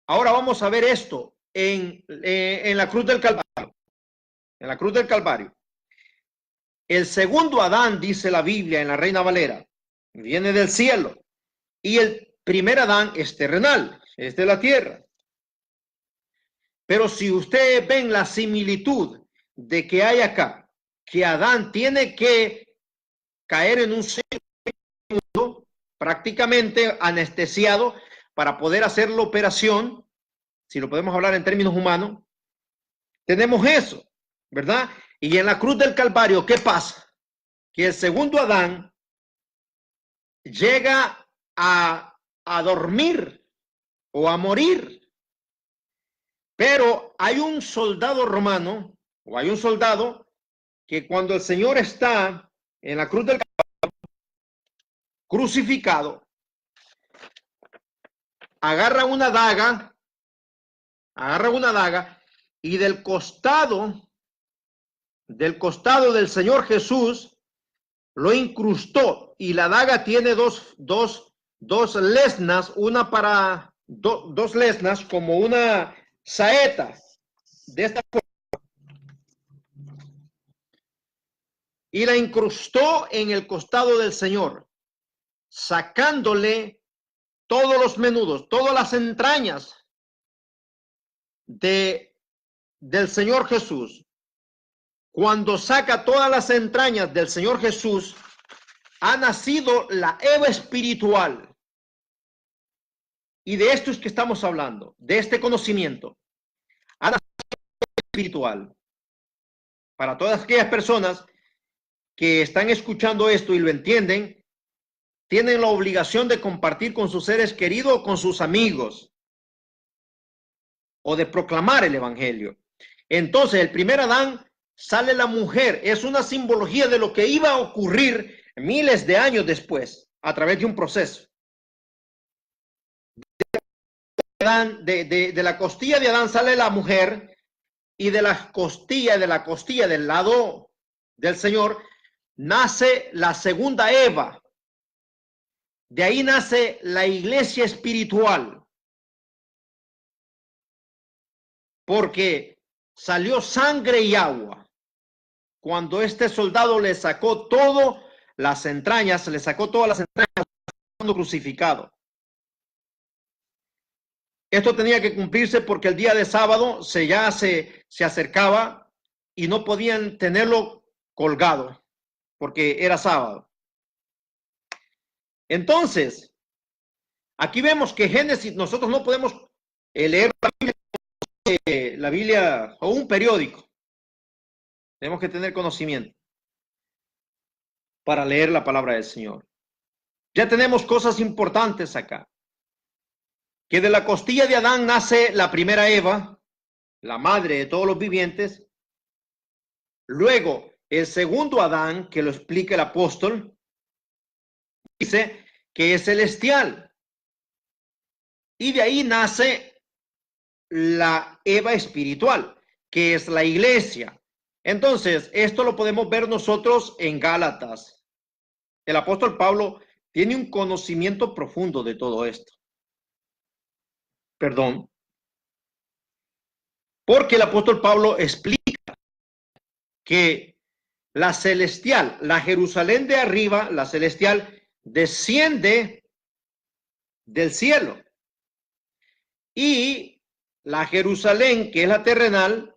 ahora vamos a ver esto en la cruz del Calvario. En la cruz del Calvario. El segundo Adán, dice la Biblia en la Reina Valera, viene del cielo. Y el primer Adán es terrenal, es de la tierra. Pero si ustedes ven la similitud de que hay acá, que Adán tiene que caer en un segundo, prácticamente anestesiado, para poder hacer la operación, si lo podemos hablar en términos humanos, tenemos eso, ¿verdad? Y en la cruz del Calvario, ¿qué pasa? Que el segundo Adán llega a dormir o a morir. Pero hay un soldado romano, o hay un soldado, que cuando el Señor está en la cruz del Calvario, crucificado, agarra una daga, y del costado del Señor Jesús lo incrustó, y la daga tiene dos lesnas, una para dos lesnas, como una saeta de esta forma, y la incrustó en el costado del Señor, sacándole todos los menudos, todas las entrañas del Señor Jesús. Cuando saca todas las entrañas del Señor Jesús, ha nacido la Eva espiritual. Y de esto es que estamos hablando, de este conocimiento. Ha nacido la Eva espiritual. Para todas aquellas personas que están escuchando esto y lo entienden, tienen la obligación de compartir con sus seres queridos o con sus amigos, o de proclamar el evangelio. Entonces, el primer Adán, sale la mujer, es una simbología de lo que iba a ocurrir miles de años después, a través de un proceso. De la costilla de Adán sale la mujer, y de la costilla del lado del Señor nace la segunda Eva. De ahí nace la iglesia espiritual, porque salió sangre y agua. Cuando este soldado le sacó todas las entrañas, cuando crucificado. Esto tenía que cumplirse porque el día de sábado se acercaba y no podían tenerlo colgado porque era sábado. Entonces, aquí vemos que Génesis, nosotros no podemos leer la Biblia o un periódico. Tenemos que tener conocimiento para leer la palabra del Señor. Ya tenemos cosas importantes acá. Que de la costilla de Adán nace la primera Eva, la madre de todos los vivientes. Luego, el segundo Adán, que lo explica el apóstol, dice que es celestial. Y de ahí nace la Eva espiritual, que es la iglesia. Entonces, esto lo podemos ver nosotros en Gálatas. El apóstol Pablo tiene un conocimiento profundo de todo esto. Perdón. Porque el apóstol Pablo explica que la celestial, la Jerusalén de arriba, la celestial, desciende del cielo. Y la Jerusalén, que es la terrenal,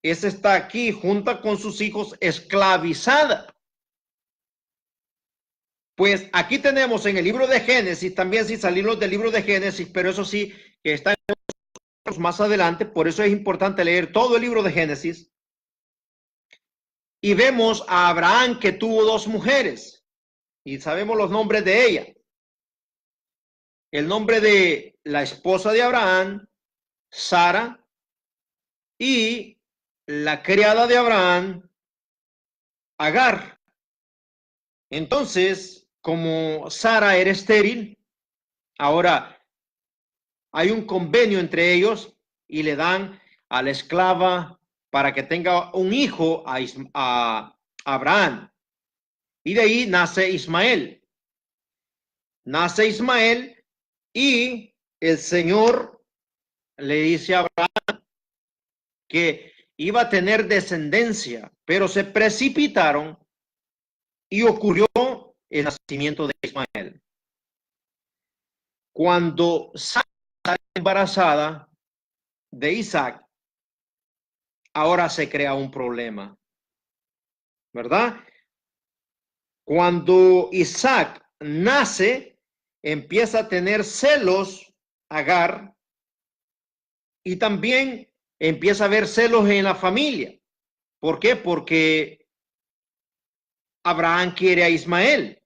esa está aquí junto con sus hijos, esclavizada. Pues aquí tenemos en el libro de Génesis, también si salimos del libro de Génesis, pero eso sí, que está más adelante, por eso es importante leer todo el libro de Génesis. Y vemos a Abraham que tuvo dos mujeres, y sabemos los nombres de ella. El nombre de la esposa de Abraham, Sara, y la criada de Abraham, Agar. Entonces, como Sara era estéril, ahora hay un convenio entre ellos y le dan a la esclava para que tenga un hijo a Abraham. Y de ahí nace Ismael. Nace Ismael y el Señor le dice a Abraham que iba a tener descendencia, pero se precipitaron y ocurrió el nacimiento de Ismael. Cuando Sara está embarazada de Isaac, ahora se crea un problema, ¿verdad? Cuando Isaac nace, empieza a tener celos Agar y también empieza a haber celos en la familia. ¿Por qué? Porque Abraham quiere a Ismael,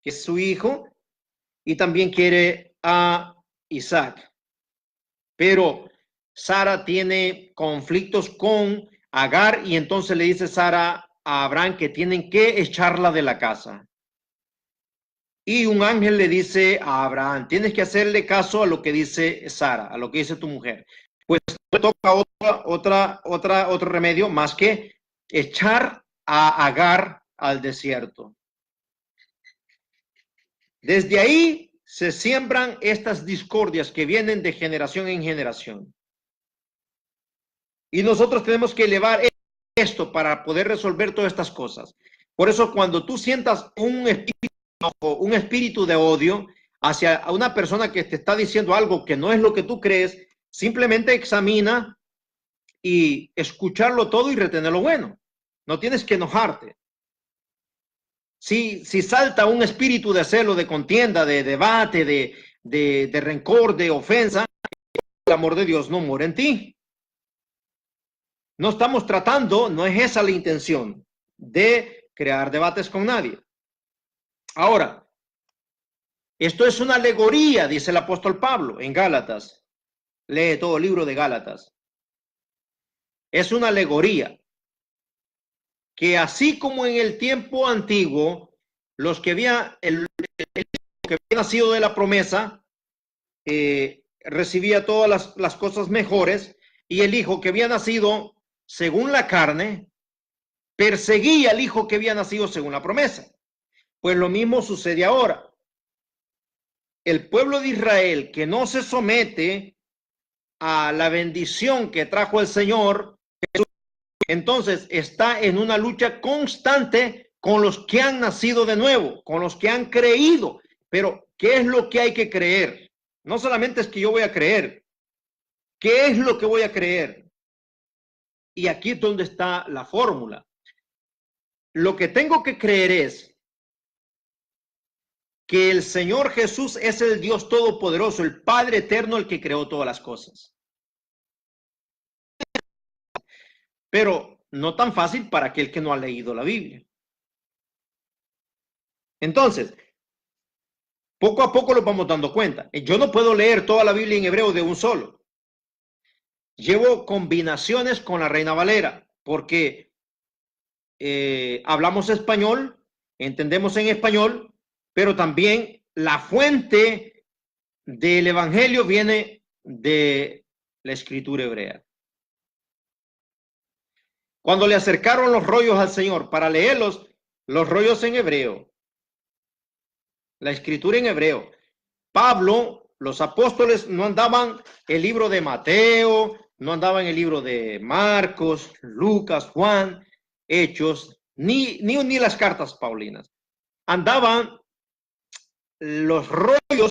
que es su hijo, y también quiere a Isaac. Pero Sara tiene conflictos con Agar y entonces le dice Sara a Abraham que tienen que echarla de la casa. Y un ángel le dice a Abraham, tienes que hacerle caso a lo que dice Sara, a lo que dice tu mujer. Pues no toca otro remedio más que echar a Agar al desierto. Desde ahí se siembran estas discordias que vienen de generación en generación. Y nosotros tenemos que elevar esto para poder resolver todas estas cosas. Por eso cuando tú sientas un espíritu de odio hacia una persona que te está diciendo algo que no es lo que tú crees, simplemente examina y escucharlo todo y retener lo bueno. No tienes que enojarte. Si salta un espíritu de celo, de contienda, de debate, de rencor, de ofensa, el amor de Dios no muere en ti. No estamos tratando, no es esa la intención de crear debates con nadie. Ahora, esto es una alegoría, dice el apóstol Pablo en Gálatas. Lee todo el libro de Gálatas. Es una alegoría que así como en el tiempo antiguo, los que habían que había nacido de la promesa recibía todas las cosas mejores, y el hijo que había nacido según la carne perseguía al hijo que había nacido según la promesa. Pues lo mismo sucede ahora. El pueblo de Israel que no se somete a la bendición que trajo el Señor, entonces está en una lucha constante con los que han nacido de nuevo, con los que han creído. Pero, ¿qué es lo que hay que creer? No solamente es que yo voy a creer. ¿Qué es lo que voy a creer? Y aquí es donde está la fórmula. Lo que tengo que creer es que el Señor Jesús es el Dios Todopoderoso, el Padre Eterno, el que creó todas las cosas. Pero no tan fácil para aquel que no ha leído la Biblia. Entonces, poco a poco lo vamos dando cuenta. Yo no puedo leer toda la Biblia en hebreo de un solo. Llevo combinaciones con la Reina Valera, porque hablamos español, entendemos en español, pero también la fuente del Evangelio viene de la escritura hebrea. Cuando le acercaron los rollos al Señor para leerlos, los rollos en hebreo, la escritura en hebreo. Pablo, los apóstoles no andaban el libro de Mateo, no andaban el libro de Marcos, Lucas, Juan, Hechos, ni las cartas paulinas. Andaban los rollos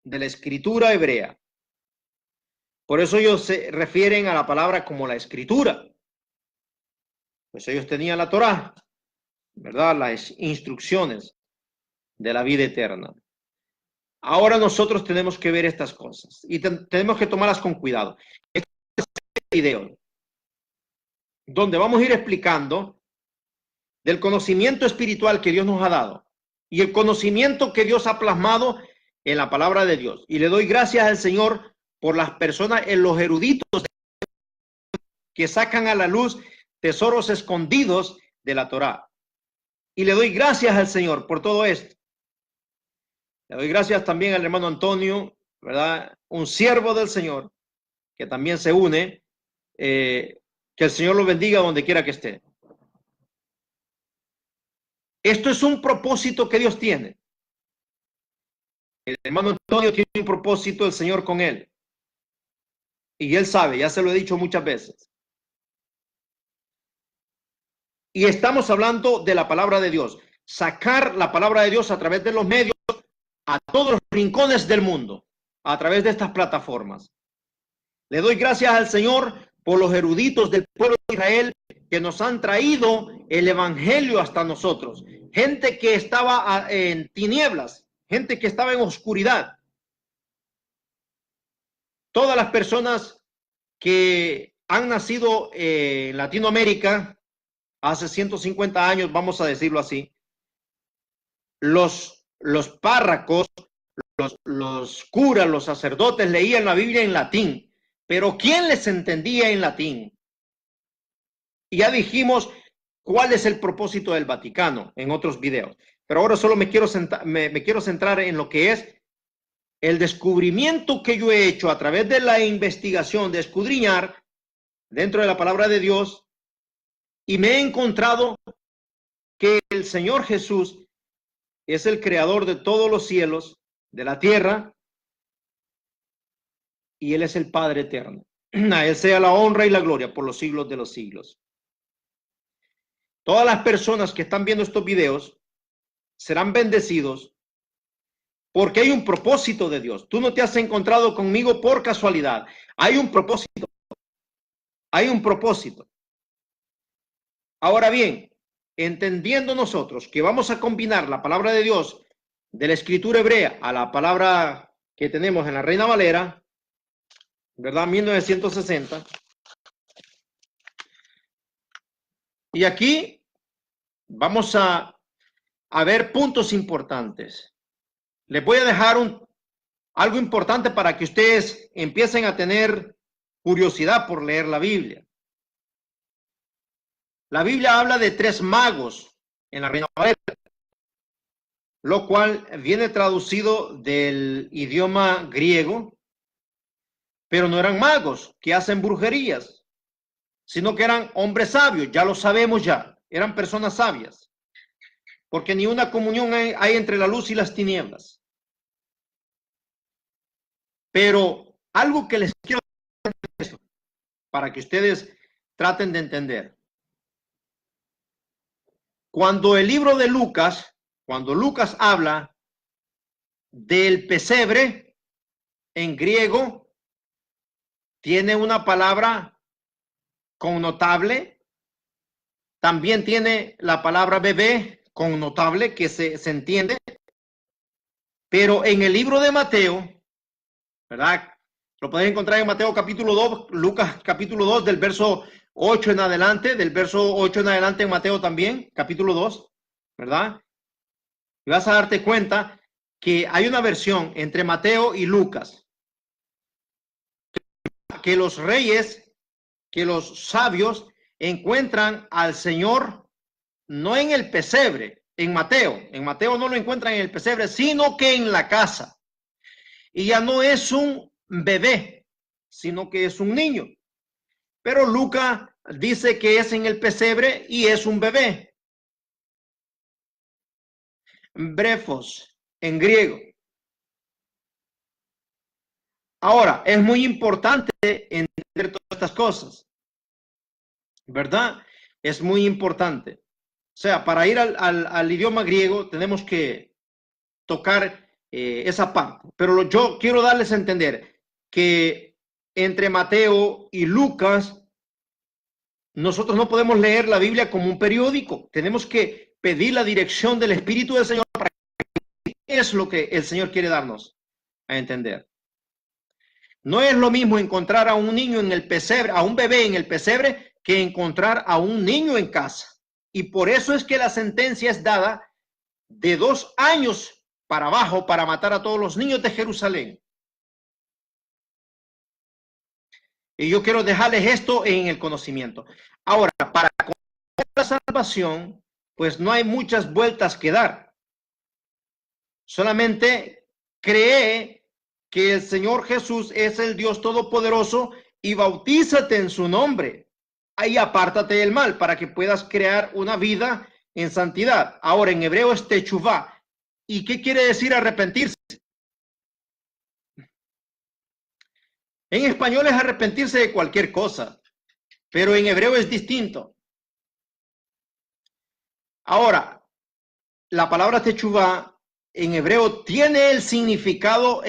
de la escritura hebrea. Por eso ellos se refieren a la palabra como la escritura. Pues ellos tenían la Torá, ¿verdad? Las instrucciones de la vida eterna. Ahora nosotros tenemos que ver estas cosas y tenemos que tomarlas con cuidado. Este video, donde vamos a ir explicando del conocimiento espiritual que Dios nos ha dado y el conocimiento que Dios ha plasmado en la palabra de Dios. Y le doy gracias al Señor por las personas, en los eruditos que sacan a la luz tesoros escondidos de la Torá. Y le doy gracias al Señor por todo esto. Le doy gracias también al hermano Antonio, ¿verdad? Un siervo del Señor que también se une. Que el Señor lo bendiga donde quiera que esté. Esto es un propósito que Dios tiene. El hermano Antonio tiene un propósito, el Señor con él. Y él sabe, ya se lo he dicho muchas veces. Y estamos hablando de la palabra de Dios. Sacar la palabra de Dios a través de los medios a todos los rincones del mundo, a través de estas plataformas. Le doy gracias al Señor por los eruditos del pueblo de Israel que nos han traído el evangelio hasta nosotros. Gente que estaba en tinieblas, gente que estaba en oscuridad. Todas las personas que han nacido en Latinoamérica hace 150 años, vamos a decirlo así, los párrocos, los curas, los sacerdotes leían la Biblia en latín, pero ¿quién les entendía en latín? Y ya dijimos cuál es el propósito del Vaticano en otros videos, pero ahora solo me quiero centrar en lo que es el descubrimiento que yo he hecho a través de la investigación, de escudriñar dentro de la palabra de Dios, y me he encontrado que el Señor Jesús es el creador de todos los cielos, de la tierra, y Él es el Padre eterno. A Él sea la honra y la gloria por los siglos de los siglos. Todas las personas que están viendo estos videos serán bendecidos porque hay un propósito de Dios. Tú no te has encontrado conmigo por casualidad. Hay un propósito. Hay un propósito. Ahora bien, entendiendo nosotros que vamos a combinar la palabra de Dios de la escritura hebrea a la palabra que tenemos en la Reina Valera, ¿verdad? 1960. Y aquí vamos a ver puntos importantes. Les voy a dejar algo importante para que ustedes empiecen a tener curiosidad por leer la Biblia. La Biblia habla de 3 magos en la Reina Valera, lo cual viene traducido del idioma griego, pero no eran magos que hacen brujerías, sino que eran hombres sabios, ya lo sabemos ya, eran personas sabias, porque ni una comunión hay entre la luz y las tinieblas. Pero algo que les quiero decir para que ustedes traten de entender. Cuando el libro de Lucas, cuando Lucas habla del pesebre en griego, tiene una palabra connotable, también tiene la palabra bebé connotable que se entiende, pero en el libro de Mateo, ¿verdad? Lo puedes encontrar en Mateo capítulo 2, Lucas capítulo 2 del verso 8 en adelante, del verso 8 en adelante en Mateo también, capítulo 2, ¿verdad? Y vas a darte cuenta que hay una versión entre Mateo y Lucas, que los reyes, que los sabios encuentran al Señor no en el pesebre, en Mateo no lo encuentran en el pesebre, sino que en la casa. Y ya no es un bebé, sino que es un niño. Pero Lucas dice que es en el pesebre y es un bebé. Brefos, en griego. Ahora, es muy importante entender todas estas cosas, ¿verdad? Es muy importante. O sea, para ir al idioma griego tenemos que tocar esa parte. Pero yo quiero darles a entender que entre Mateo y Lucas, nosotros no podemos leer la Biblia como un periódico. Tenemos que pedir la dirección del Espíritu del Señor para que es lo que el Señor quiere darnos a entender. No es lo mismo encontrar a un niño en el pesebre, a un bebé en el pesebre, que encontrar a un niño en casa. Y por eso es que la sentencia es dada de 2 años para abajo para matar a todos los niños de Jerusalén. Y yo quiero dejarles esto en el conocimiento. Ahora, para la salvación, pues no hay muchas vueltas que dar. Solamente cree que el Señor Jesús es el Dios Todopoderoso y bautízate en su nombre. Ahí apártate del mal para que puedas crear una vida en santidad. Ahora, en hebreo es techuvá. ¿Y qué quiere decir arrepentirse? En español es arrepentirse de cualquier cosa, pero en hebreo es distinto. Ahora, la palabra techuvá en hebreo tiene el significado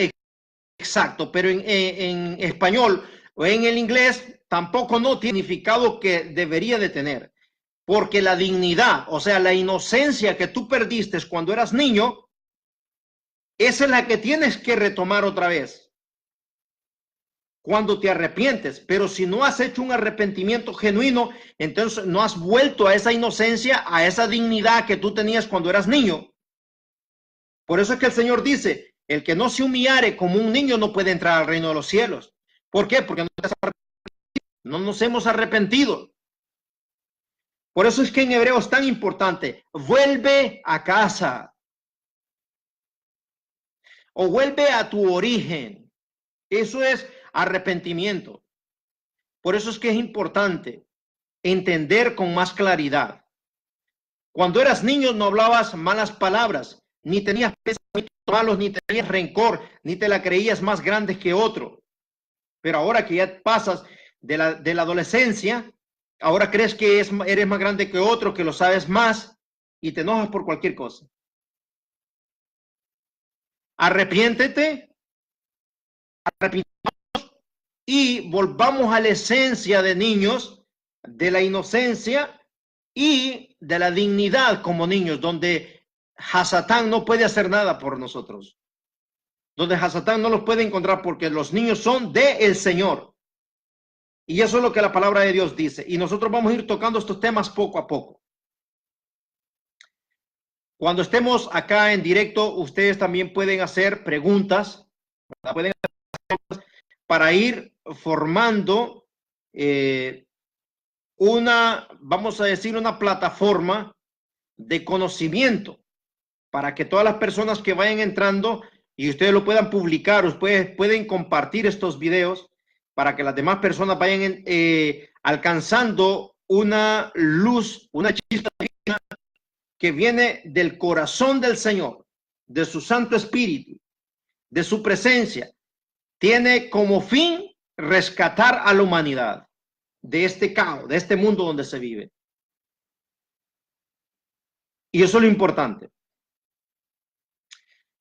exacto, pero en español o en el inglés tampoco no tiene el significado que debería de tener, porque la dignidad, o sea, la inocencia que tú perdiste cuando eras niño, esa es la que tienes que retomar otra vez cuando te arrepientes. Pero si no has hecho un arrepentimiento genuino, entonces no has vuelto a esa inocencia, a esa dignidad que tú tenías cuando eras niño. Por eso es que el Señor dice, el que no se humillare como un niño no puede entrar al reino de los cielos. ¿Por qué? Porque no nos hemos arrepentido. Por eso es que en hebreo es tan importante, vuelve a casa o vuelve a tu origen. Eso es arrepentimiento. Por eso es que es importante entender con más claridad. Cuando eras niño no hablabas malas palabras, ni tenías pensamientos malos, ni tenías rencor, ni te la creías más grande que otro. Pero ahora que ya pasas de la adolescencia, ahora crees que eres más grande que otro, que lo sabes más y te enojas por cualquier cosa. Arrepiéntete, y volvamos a la esencia de niños, de la inocencia y de la dignidad como niños, donde Hasatán no puede hacer nada por nosotros, donde Hasatán no los puede encontrar porque los niños son del Señor. Y eso es lo que la palabra de Dios dice. Y nosotros vamos a ir tocando estos temas poco a poco. Cuando estemos acá en directo, ustedes también pueden hacer preguntas, ¿verdad? Pueden hacer preguntas para ir formando vamos a decir, una plataforma de conocimiento para que todas las personas que vayan entrando y ustedes lo puedan publicar, ustedes pueden compartir estos videos para que las demás personas vayan alcanzando una luz, una chispa que viene del corazón del Señor, de su Santo Espíritu, de su presencia. Tiene como fin rescatar a la humanidad de este caos, de este mundo donde se vive. Y eso es lo importante.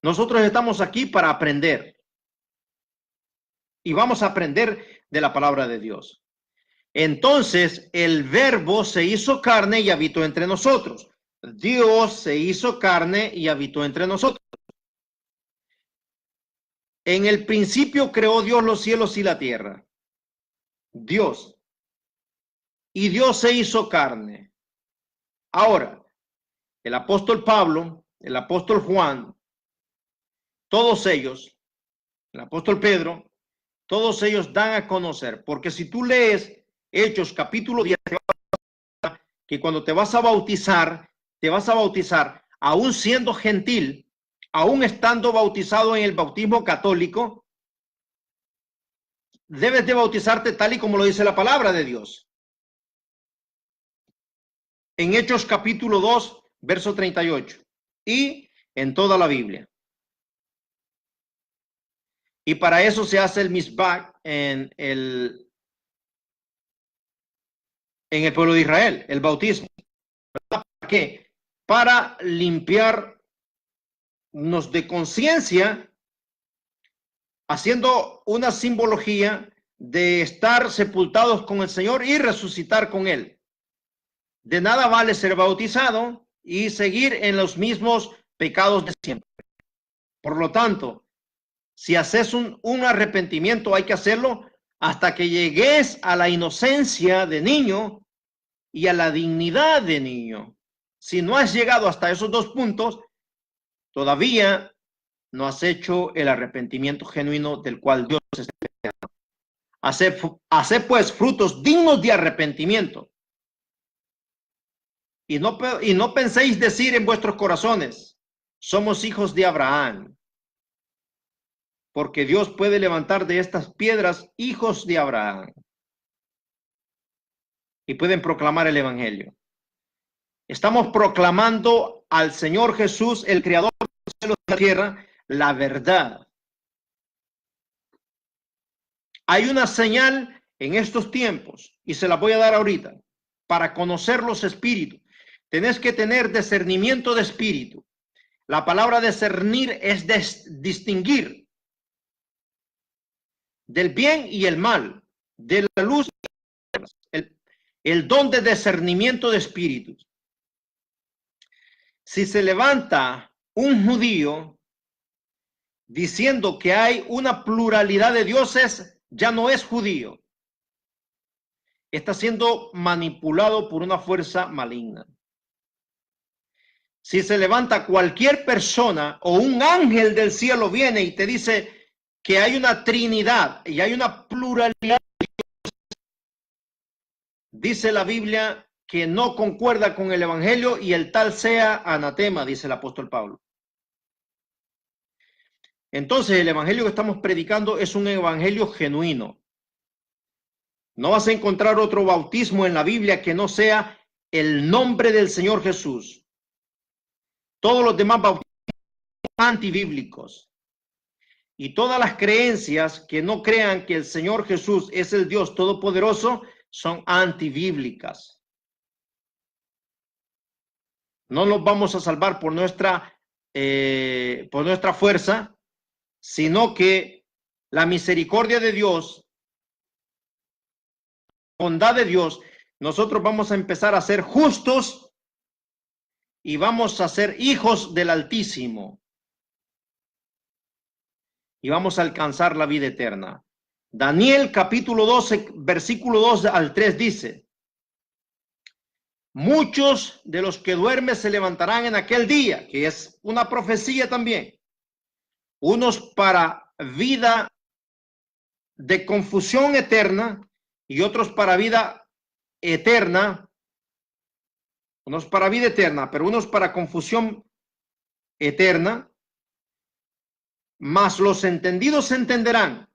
Nosotros estamos aquí para aprender. Y vamos a aprender de la palabra de Dios. Entonces, el Verbo se hizo carne y habitó entre nosotros. Dios se hizo carne y habitó entre nosotros. En el principio creó Dios los cielos y la tierra. Dios. Y Dios se hizo carne. Ahora, el apóstol Pablo, el apóstol Juan, todos ellos, el apóstol Pedro, todos ellos dan a conocer, porque si tú lees Hechos capítulo 10, que cuando te vas a bautizar aún siendo gentil, aún estando bautizado en el bautismo católico, debes de bautizarte tal y como lo dice la palabra de Dios. En Hechos capítulo 2, verso 38, y en toda la Biblia. Y para eso se hace el misbah en el pueblo de Israel, el bautismo. ¿Para qué? Para limpiarnos de conciencia, haciendo una simbología de estar sepultados con el Señor y resucitar con Él. De nada vale ser bautizado y seguir en los mismos pecados de siempre. Por lo tanto, si haces un arrepentimiento, hay que hacerlo hasta que llegues a la inocencia de niño y a la dignidad de niño. Si no has llegado hasta esos dos puntos, todavía no has hecho el arrepentimiento genuino del cual Dios está esperando. Haced pues frutos dignos de arrepentimiento. Y no penséis decir en vuestros corazones, somos hijos de Abraham. Porque Dios puede levantar de estas piedras hijos de Abraham. Y pueden proclamar el evangelio. Estamos proclamando al Señor Jesús, el creador de los cielos y la tierra, la verdad. Hay una señal en estos tiempos, y se la voy a dar ahorita, para conocer los espíritus. Tenés que tener discernimiento de espíritu. La palabra discernir es distinguir del bien y el mal, de la luz y las tinieblas. El don de discernimiento de espíritus. Si se levanta un judío diciendo que hay una pluralidad de dioses, ya no es judío. Está siendo manipulado por una fuerza maligna. Si se levanta cualquier persona o un ángel del cielo viene y te dice que hay una trinidad y hay una pluralidad, dice la Biblia que no concuerda con el evangelio y el tal sea anatema, dice el apóstol Pablo. Entonces el evangelio que estamos predicando es un evangelio genuino. No vas a encontrar otro bautismo en la Biblia que no sea el nombre del Señor Jesús. Todos los demás bautismos son antibíblicos. Y todas las creencias que no crean que el Señor Jesús es el Dios Todopoderoso son antibíblicas. No nos vamos a salvar por nuestra fuerza, sino que la misericordia de Dios, la bondad de Dios, nosotros vamos a empezar a ser justos y vamos a ser hijos del Altísimo. Y vamos a alcanzar la vida eterna. Daniel capítulo 12, versículo 2 al 3 dice: muchos de los que duermen se levantarán en aquel día, que es una profecía también. Unos para vida de confusión eterna y otros para vida eterna. Unos para vida eterna, pero unos para confusión eterna. Mas los entendidos entenderán,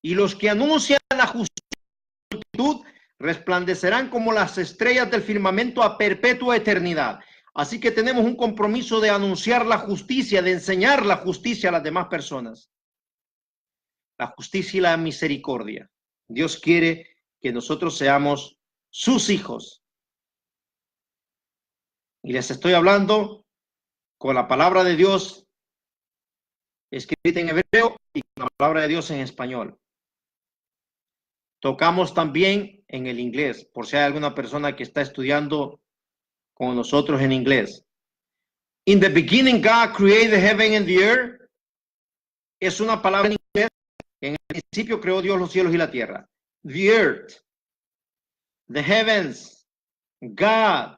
y los que anuncian la justicia resplandecerán como las estrellas del firmamento a perpetua eternidad. Así que tenemos un compromiso de anunciar la justicia, de enseñar la justicia a las demás personas. La justicia y la misericordia. Dios quiere que nosotros seamos sus hijos. Y les estoy hablando con la palabra de Dios escrita en hebreo y con la palabra de Dios en español. Tocamos también en el inglés, por si hay alguna persona que está estudiando con nosotros en inglés. In the beginning God created the heaven and the earth. Es una palabra en inglés. En el principio creó Dios los cielos y la tierra. The earth, the heavens, God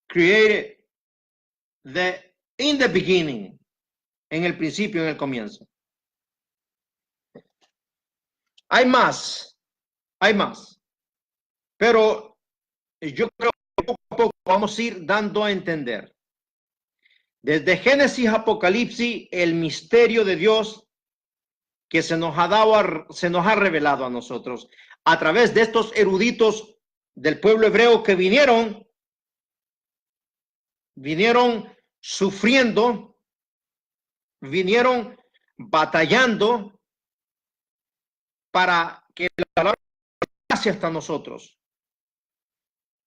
created in the beginning. En el principio, en el comienzo. Hay más. Pero yo creo que poco a poco vamos a ir dando a entender. Desde Génesis a Apocalipsis, el misterio de Dios que se nos ha revelado a nosotros a través de estos eruditos del pueblo hebreo que vinieron sufriendo, vinieron batallando para que la palabra pase hasta nosotros.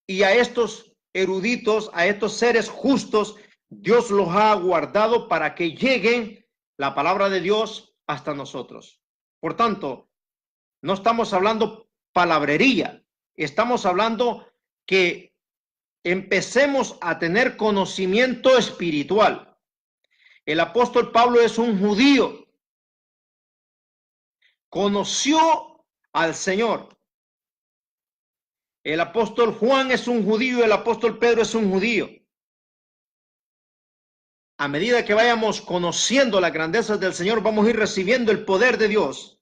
Y a estos eruditos, a estos seres justos, Dios los ha guardado para que lleguen la palabra de Dios hasta nosotros. Por tanto, no estamos hablando palabrería, estamos hablando que empecemos a tener conocimiento espiritual. El apóstol Pablo es un judío, conoció al Señor. El apóstol Juan es un judío, el apóstol Pedro es un judío. A medida que vayamos conociendo las grandezas del Señor, vamos a ir recibiendo el poder de Dios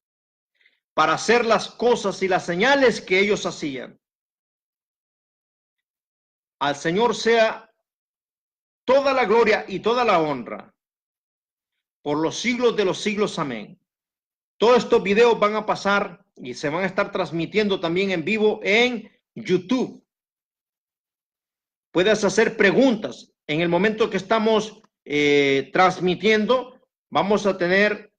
para hacer las cosas y las señales que ellos hacían. Al Señor sea toda la gloria y toda la honra por los siglos de los siglos. Amén. Todos estos videos van a pasar y se van a estar transmitiendo también en vivo en YouTube. Puedes hacer preguntas. En el momento que estamos transmitiendo, vamos a tener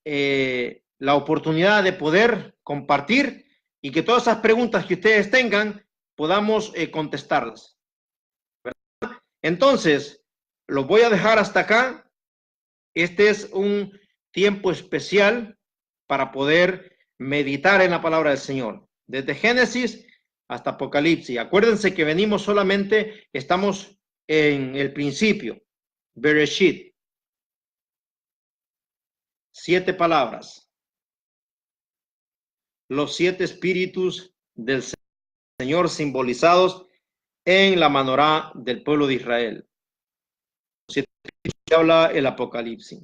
la oportunidad de poder compartir y que todas esas preguntas que ustedes tengan podamos contestarlas. ¿Verdad? Entonces, los voy a dejar hasta acá. Este es un tiempo especial para poder meditar en la palabra del Señor. Desde Génesis hasta Apocalipsis. Acuérdense que venimos solamente, estamos en el principio. Bereshit. 7 palabras. Los 7 espíritus del Señor simbolizados en la menorá del pueblo de Israel. Los 7 espíritus que habla el Apocalipsis.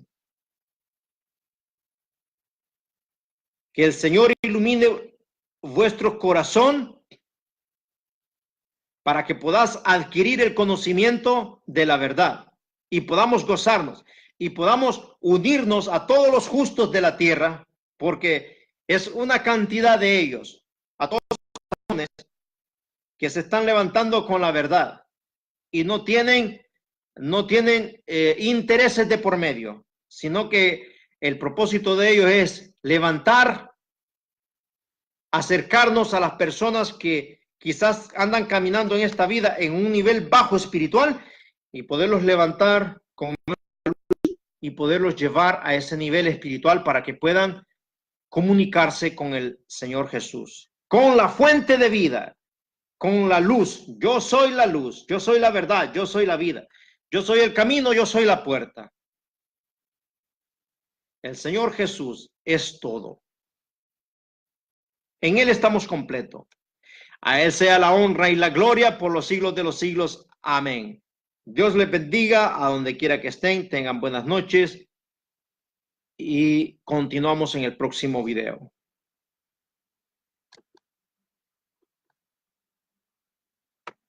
Que el Señor ilumine vuestro corazón para que podáis adquirir el conocimiento de la verdad y podamos gozarnos y podamos unirnos a todos los justos de la tierra, porque es una cantidad de ellos, a todos los que se están levantando con la verdad y no tienen intereses de por medio, sino que el propósito de ellos es levantar, acercarnos a las personas que quizás andan caminando en esta vida en un nivel bajo espiritual y poderlos levantar con luz y poderlos llevar a ese nivel espiritual para que puedan comunicarse con el Señor Jesús, con la fuente de vida, con la luz. Yo soy la luz, yo soy la verdad, yo soy la vida, yo soy el camino, yo soy la puerta. El Señor Jesús es todo. En Él estamos completos. A Él sea la honra y la gloria por los siglos de los siglos. Amén. Dios les bendiga a donde quiera que estén. Tengan buenas noches y continuamos en el próximo video.